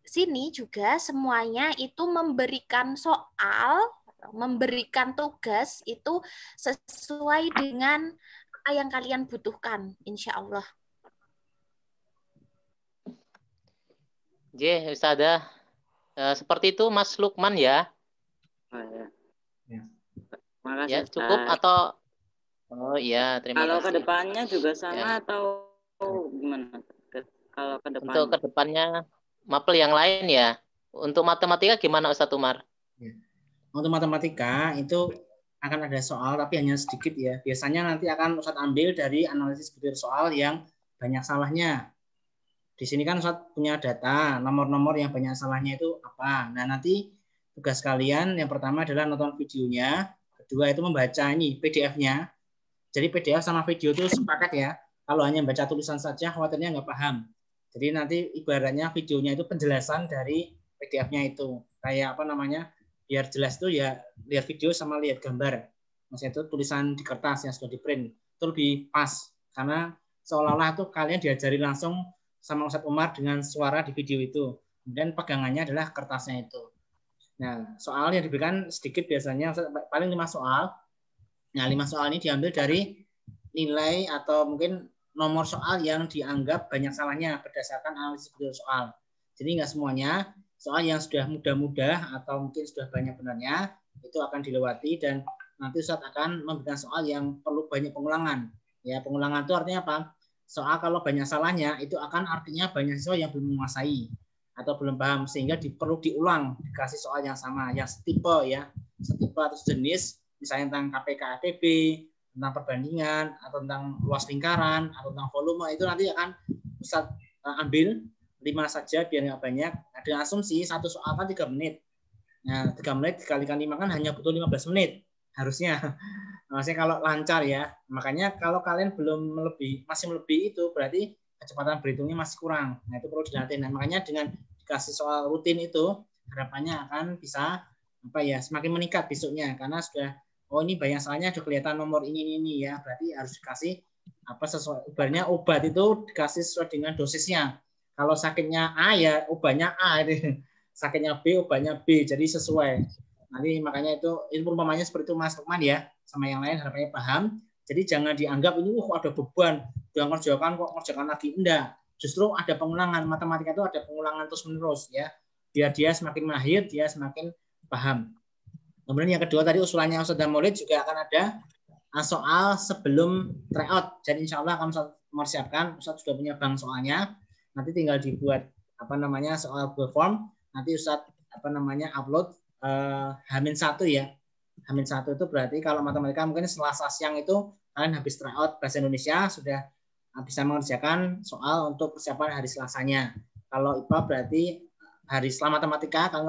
sini juga semuanya itu memberikan soal, memberikan tugas itu sesuai dengan apa yang kalian butuhkan, insya Allah. Ustazah, seperti itu Mas Lukman ya. Makasih, ya cukup atau iya, terima kalau kasih. Kalau kedepannya juga sama atau gimana? Kalau kedepannya? Untuk kedepannya mapel yang lain ya. Untuk matematika gimana Ustadz Umar? Untuk matematika itu akan ada soal tapi hanya sedikit ya. Biasanya nanti akan Ustadz ambil dari analisis butir soal yang banyak salahnya. Di sini kan Ustadz punya data, nomor-nomor yang banyak salahnya itu apa. Nah, nanti tugas kalian yang pertama adalah nonton videonya, kedua itu membaca ini PDF-nya. Jadi PDF sama video itu sepakat ya. Kalau hanya baca tulisan saja, khawatirnya nggak paham. Jadi nanti ibaratnya videonya itu penjelasan dari PDF-nya itu. Kayak apa namanya, biar jelas tuh ya lihat video sama lihat gambar. Maksudnya itu tulisan di kertas yang sudah di print. Itu lebih pas. Karena seolah-olah tuh kalian diajari langsung sama Ustadz Umar dengan suara di video itu. Kemudian pegangannya adalah kertasnya itu. Nah, soal yang diberikan sedikit biasanya, paling 5 soal. Nah, 5 soal ini diambil dari nilai atau mungkin nomor soal yang dianggap banyak salahnya berdasarkan analisis video soal. Jadi nggak semuanya, soal yang sudah mudah-mudah atau mungkin sudah banyak benarnya, itu akan dilewati dan nanti Ustadz akan memberikan soal yang perlu banyak pengulangan. Ya, pengulangan itu artinya apa? Soal kalau banyak salahnya, itu akan artinya banyak siswa yang belum menguasai atau belum paham, sehingga perlu diulang, dikasih soal yang sama, yang setipe ya, setipe atau sejenis, misalnya tentang KPK-ATB, tentang perbandingan, atau tentang luas lingkaran, atau tentang volume, itu nanti akan Ustadz ambil 5 saja biar nggak banyak. Nah, dengan asumsi satu soal kan 3 menit. Nah, 3 menit dikalikan 5 kan hanya butuh 15 menit harusnya. Maksudnya kalau lancar ya. Makanya kalau kalian masih melebihi itu berarti kecepatan berhitungnya masih kurang. Nah, itu perlu dilatih. Nah, makanya dengan dikasih soal rutin itu harapannya akan bisa semakin meningkat besoknya karena sudah ini banyak salahnya, sudah kelihatan nomor ini ya. Berarti harus dikasih sesuai, ibaratnya obat itu dikasih sesuai dengan dosisnya. Kalau sakitnya A ya obatnya A, sakitnya B obatnya B, jadi sesuai. Nanti makanya itu umpamanya seperti itu Mas Lukman ya, sama yang lain harapannya paham. Jadi jangan dianggap ini ada beban, jangan ngerjakan lagi, enggak. Justru ada pengulangan, matematika itu ada pengulangan terus-menerus ya. Biar dia semakin mahir, dia semakin paham. Kemudian yang kedua tadi usulannya Ustadz Maulid juga akan ada soal sebelum tryout. Jadi insya Allah akan mempersiapkan, Ustadz sudah punya bank soalnya. Nanti tinggal dibuat soal Google Form. Nanti Ustadz upload H-1 ya. H-1 itu berarti kalau matematika mungkin Selasa siang itu kalian habis tryout bahasa Indonesia sudah bisa mengerjakan soal untuk persiapan hari Selasanya. Kalau IPA berarti hari setelah matematika kalian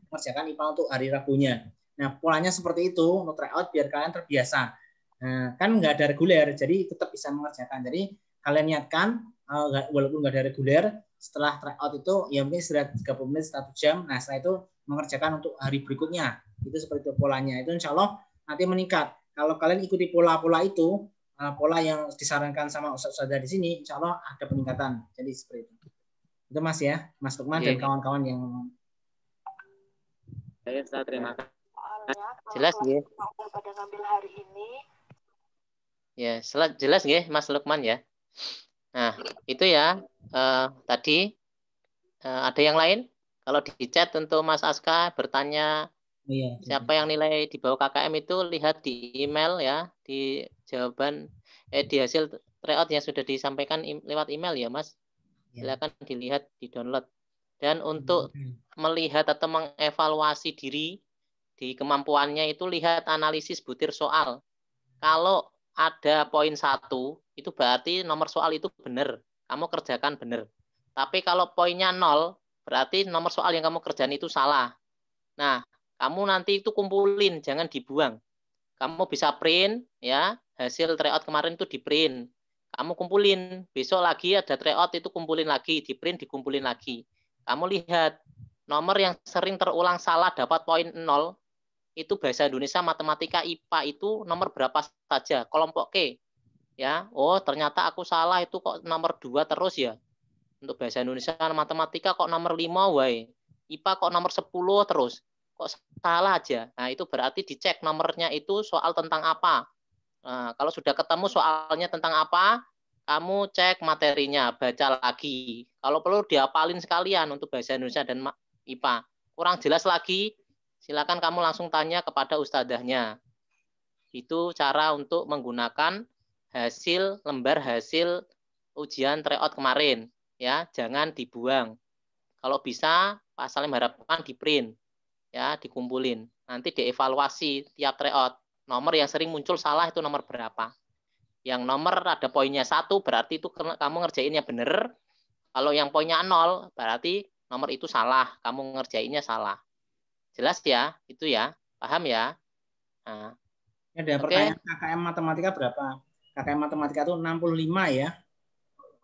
mengerjakan IPA untuk hari Rabunya. Nah, polanya seperti itu untuk tryout biar kalian terbiasa. Nah, kan nggak ada reguler, jadi tetap bisa mengerjakan. Jadi kalian niatkan, walaupun nggak ada reguler, setelah tryout itu ya mungkin istirahat 30 menit 1 jam. Nah setelah itu mengerjakan untuk hari berikutnya. Itu seperti itu polanya. Itu insya Allah nanti meningkat. Kalau kalian ikuti pola-pola itu, pola yang disarankan sama Ustaz di sini, insya Allah ada peningkatan. Jadi seperti itu. Itu Mas ya, Mas Lukman dan kawan-kawan yang. Saya terima kasih. Jelas ya. Pada ngambil hari ini. Ya, jelas ya Mas Lukman ya. Nah, itu ya tadi ada yang lain? Kalau di chat untuk Mas Aska bertanya siapa yang nilai di bawah KKM itu lihat di email ya, di jawaban di hasil tryout yang sudah disampaikan lewat email ya Mas. Silakan dilihat, di-download. Dan untuk melihat atau mengevaluasi diri di kemampuannya itu lihat analisis butir soal. Kalau ada poin 1, itu berarti nomor soal itu benar. Kamu kerjakan benar. Tapi kalau poinnya 0, berarti nomor soal yang kamu kerjakan itu salah. Nah, kamu nanti itu kumpulin, jangan dibuang. Kamu bisa print, ya, hasil tryout kemarin itu di print. Kamu kumpulin, besok lagi ada tryout itu kumpulin lagi, di print dikumpulin lagi. Kamu lihat, nomor yang sering terulang salah dapat poin 0, itu bahasa Indonesia, matematika, IPA itu nomor berapa saja, kelompok K. Ya, oh ternyata aku salah itu kok nomor 2 terus ya. Untuk bahasa Indonesia, matematika kok nomor 5, wae. IPA kok nomor 10 terus. Kok salah aja. Nah, itu berarti dicek nomornya itu soal tentang apa. Nah, kalau sudah ketemu soalnya tentang apa, kamu cek materinya, baca lagi. Kalau perlu dihafalin sekalian untuk bahasa Indonesia dan IPA. Kurang jelas lagi, silakan kamu langsung tanya kepada ustadzahnya. Itu cara untuk menggunakan lembar hasil ujian tryout kemarin. Ya, jangan dibuang. Kalau bisa, Pak Salim harapkan di print, ya, dikumpulin. Nanti dievaluasi tiap tryout. Nomor yang sering muncul salah itu nomor berapa. Yang nomor ada poinnya 1, berarti itu kamu ngerjainnya benar. Kalau yang poinnya 0, berarti nomor itu salah. Kamu ngerjainnya salah. Jelas ya? Itu ya? Paham ya? Nah, ada pertanyaan KKM Matematika berapa? KKM Matematika itu 65 ya.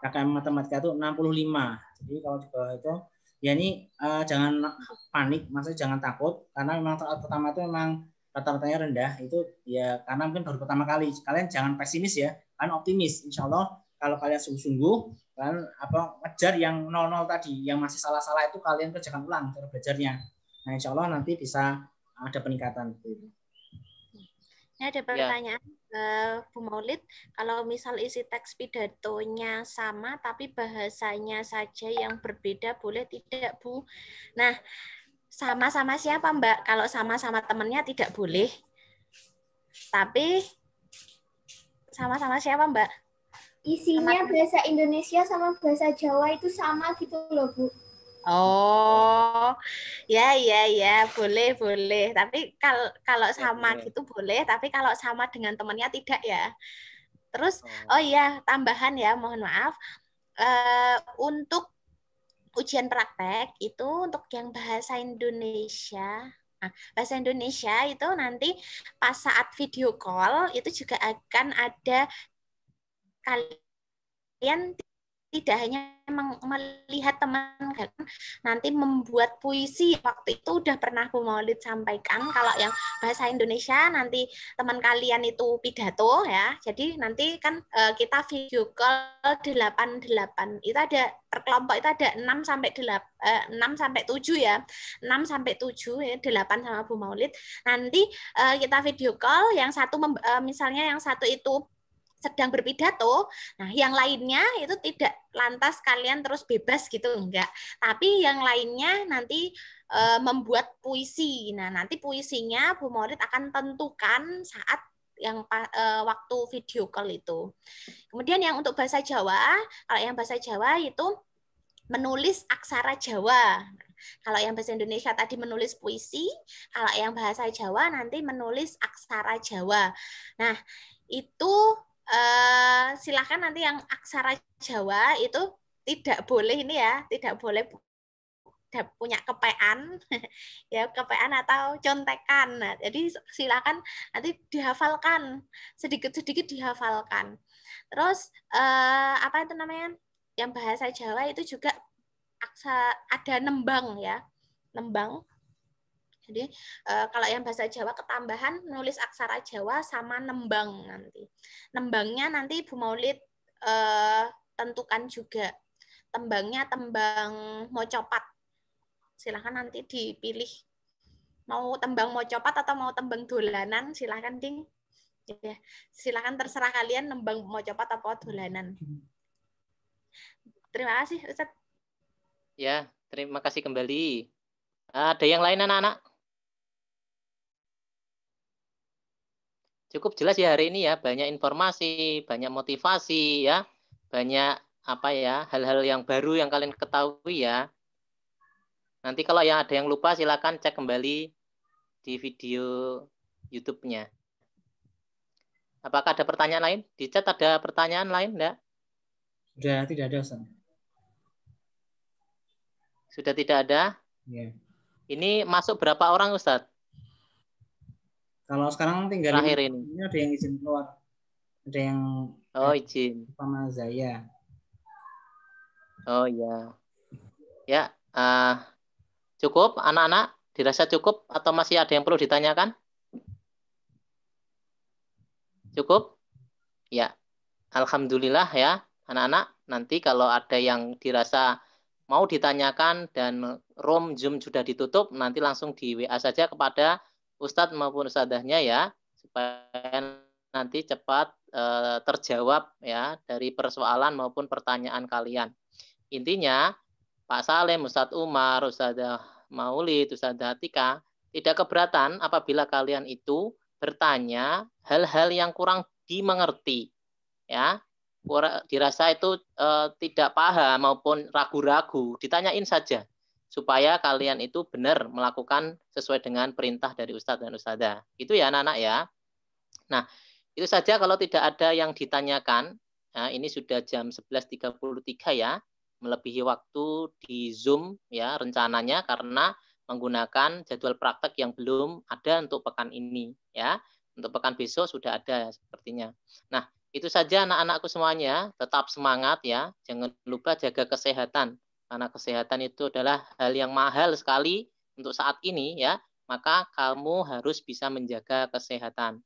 KKM Matematika itu 65. Jadi kalau di bawah itu, ya ini jangan panik, maksudnya jangan takut. Karena memang pertama itu memang rata-ratanya rendah, itu ya karena mungkin baru pertama kali. Kalian jangan pesimis ya, kalian optimis. Insya Allah kalau kalian sungguh-sungguh, kalian ngejar yang 0-0 tadi, yang masih salah-salah itu kalian kerjakan ulang cara belajarnya. Nah insya Allah nanti bisa ada peningkatan. Ini ada pertanyaan Bu Maulid, kalau misal isi teks pidatonya sama tapi bahasanya saja yang berbeda boleh tidak Bu? Nah, sama-sama siapa Mbak? Kalau sama-sama temannya tidak boleh. Tapi sama-sama siapa Mbak? Isinya bahasa Indonesia sama bahasa Jawa itu sama gitu loh Bu. Oh, ya, boleh. Tapi kalau sama gitu boleh, tapi kalau sama dengan temannya tidak ya. Terus, oh iya, tambahan ya, mohon maaf. Untuk ujian praktek itu untuk yang bahasa Indonesia. Nah, bahasa Indonesia itu nanti pas saat video call itu juga akan ada kalian tidak hanya melihat teman nanti membuat puisi. Waktu itu udah pernah Bu Maulid sampaikan kalau yang bahasa Indonesia nanti teman kalian itu pidato ya. Jadi nanti kan kita video call 8 itu ada per kelompok itu ada 6 sampai 7 ya. 6 sampai 7 ya, 8 sama Bu Maulid. Nanti kita video call yang satu misalnya yang satu itu sedang berpidato, nah yang lainnya itu tidak lantas kalian terus bebas gitu, enggak. Tapi yang lainnya nanti membuat puisi. Nah nanti puisinya Bu Maulid akan tentukan saat yang waktu video call itu. Kemudian yang untuk bahasa Jawa, kalau yang bahasa Jawa itu menulis aksara Jawa. Kalau yang bahasa Indonesia tadi menulis puisi, kalau yang bahasa Jawa nanti menulis aksara Jawa. Nah itu silakan nanti yang aksara Jawa itu tidak boleh ini ya, tidak boleh punya kepean ya, kepean atau contekan. Nah, jadi silakan nanti dihafalkan, sedikit-sedikit dihafalkan. Terus apa itu namanya? Yang bahasa Jawa itu juga ada nembang ya. Nembang. Jadi kalau yang bahasa Jawa ketambahan nulis aksara Jawa sama nembang nanti. Nembangnya nanti Ibu Maulid tentukan juga. Tembangnya tembang mocopat. Silahkan nanti dipilih. Mau tembang mocopat atau mau tembang dolanan, silahkan ding. Ya, silahkan terserah kalian nembang mocopat atau dolanan. Terima kasih Ustaz. Ya, terima kasih kembali. Ada yang lain anak-anak? Cukup jelas ya hari ini ya, banyak informasi, banyak motivasi ya, banyak apa ya, hal-hal yang baru yang kalian ketahui ya. Nanti kalau yang ada yang lupa silakan cek kembali di video YouTube-nya. Apakah ada pertanyaan lain? Di chat ada pertanyaan lain enggak? Sudah tidak ada, Ustaz. Sudah tidak ada? Ya. Ini masuk berapa orang Ustadz? Kalau sekarang tinggal terakhir ini ada yang izin keluar. Ada yang izin sama Zaya. Oh ya. Ya, cukup anak-anak? Dirasa cukup atau masih ada yang perlu ditanyakan? Cukup? Ya. Alhamdulillah ya, anak-anak. Nanti kalau ada yang dirasa mau ditanyakan dan room Zoom sudah ditutup, nanti langsung di WA saja kepada Ustadz maupun Ustadzahnya ya, supaya nanti cepat terjawab ya dari persoalan maupun pertanyaan kalian. Intinya, Pak Salim, Ustadz Umar, Ustadzah Maulid, Ustadzah Atika, tidak keberatan apabila kalian itu bertanya hal-hal yang kurang dimengerti. Ya, dirasa itu tidak paham maupun ragu-ragu, ditanyain saja supaya kalian itu benar melakukan sesuai dengan perintah dari Ustadz dan Ustadzah. Itu ya anak-anak ya. Nah, itu saja kalau tidak ada yang ditanyakan. Nah, ini sudah jam 11.33 ya, melebihi waktu di Zoom ya rencananya karena menggunakan jadwal praktek yang belum ada untuk pekan ini ya. Untuk pekan besok sudah ada sepertinya. Nah, itu saja anak-anakku semuanya, tetap semangat ya. Jangan lupa jaga kesehatan. Karena kesehatan itu adalah hal yang mahal sekali untuk saat ini ya. Maka kamu harus bisa menjaga kesehatan.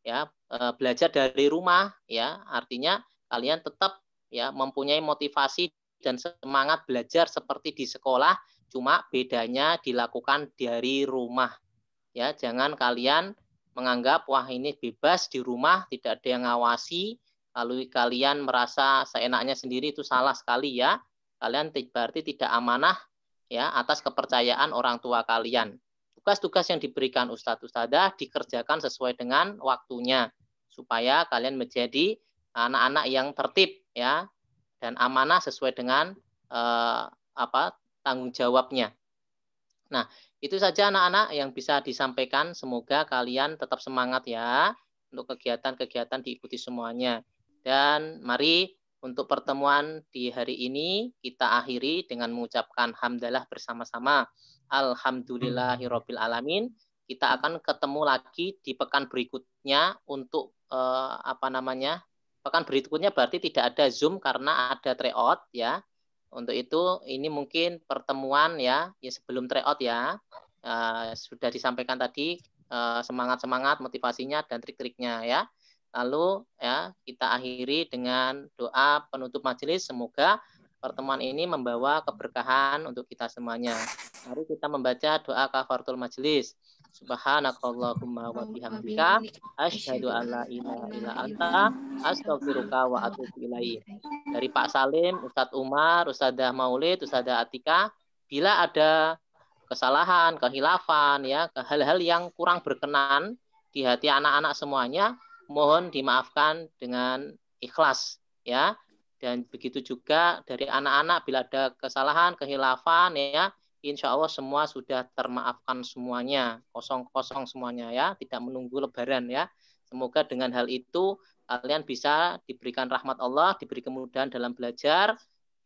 Ya, belajar dari rumah ya. Artinya kalian tetap ya mempunyai motivasi dan semangat belajar seperti di sekolah, cuma bedanya dilakukan dari rumah. Ya, jangan kalian menganggap wah ini bebas di rumah, tidak ada yang ngawasi, lalu kalian merasa seenaknya sendiri, itu salah sekali ya. Kalian berarti tidak amanah ya atas kepercayaan orang tua kalian. Tugas-tugas yang diberikan Ustadz Ustadzah dikerjakan sesuai dengan waktunya supaya kalian menjadi anak-anak yang tertib ya dan amanah sesuai dengan tanggung jawabnya. Nah, itu saja anak-anak yang bisa disampaikan. Semoga kalian tetap semangat ya untuk kegiatan-kegiatan diikuti semuanya. Dan mari untuk pertemuan di hari ini kita akhiri dengan mengucapkan hamdalah bersama-sama. Alhamdulillahirabbil alamin. Kita akan ketemu lagi di pekan berikutnya untuk pekan berikutnya berarti tidak ada Zoom karena ada tryout ya. Untuk itu ini mungkin pertemuan ya sebelum tryout ya. Sudah disampaikan tadi semangat-semangat motivasinya dan trik-triknya ya. Lalu ya kita akhiri dengan doa penutup majelis. Semoga pertemuan ini membawa keberkahan untuk kita semuanya. Mari kita membaca doa kafaratul majelis. Subhanakallahumma wa bihamdika asyhadu an la ilaha illa anta astaghfiruka wa atubu ilaik. Dari Pak Salim, Ustadz Umar, Ustadzah Maulid, Ustadzah Atika, bila ada kesalahan, kehilafan ya, hal-hal yang kurang berkenan di hati anak-anak semuanya, mohon dimaafkan dengan ikhlas ya. Dan begitu juga dari anak-anak bila ada kesalahan, kehilafan ya, insya Allah semua sudah termaafkan semuanya, kosong-kosong semuanya ya, tidak menunggu lebaran ya. Semoga dengan hal itu kalian bisa diberikan rahmat Allah, diberi kemudahan dalam belajar,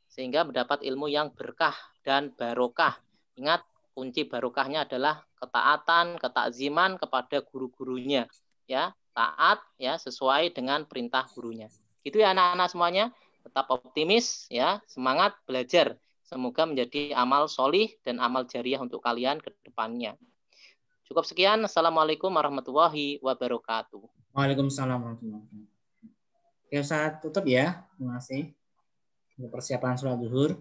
sehingga mendapat ilmu yang berkah dan barokah. Ingat, kunci barokahnya adalah ketaatan, ketakziman kepada guru-gurunya. Ya, taat ya sesuai dengan perintah gurunya. Gitu ya anak-anak semuanya, tetap optimis ya, semangat belajar. Semoga menjadi amal solih dan amal jariah untuk kalian ke depannya. Cukup sekian. Assalamualaikum warahmatullahi wabarakatuh. Waalaikumsalam warahmatullahi wabarakatuh. Oke, saya tutup ya. Terima kasih. Untuk persiapan sholat zuhur.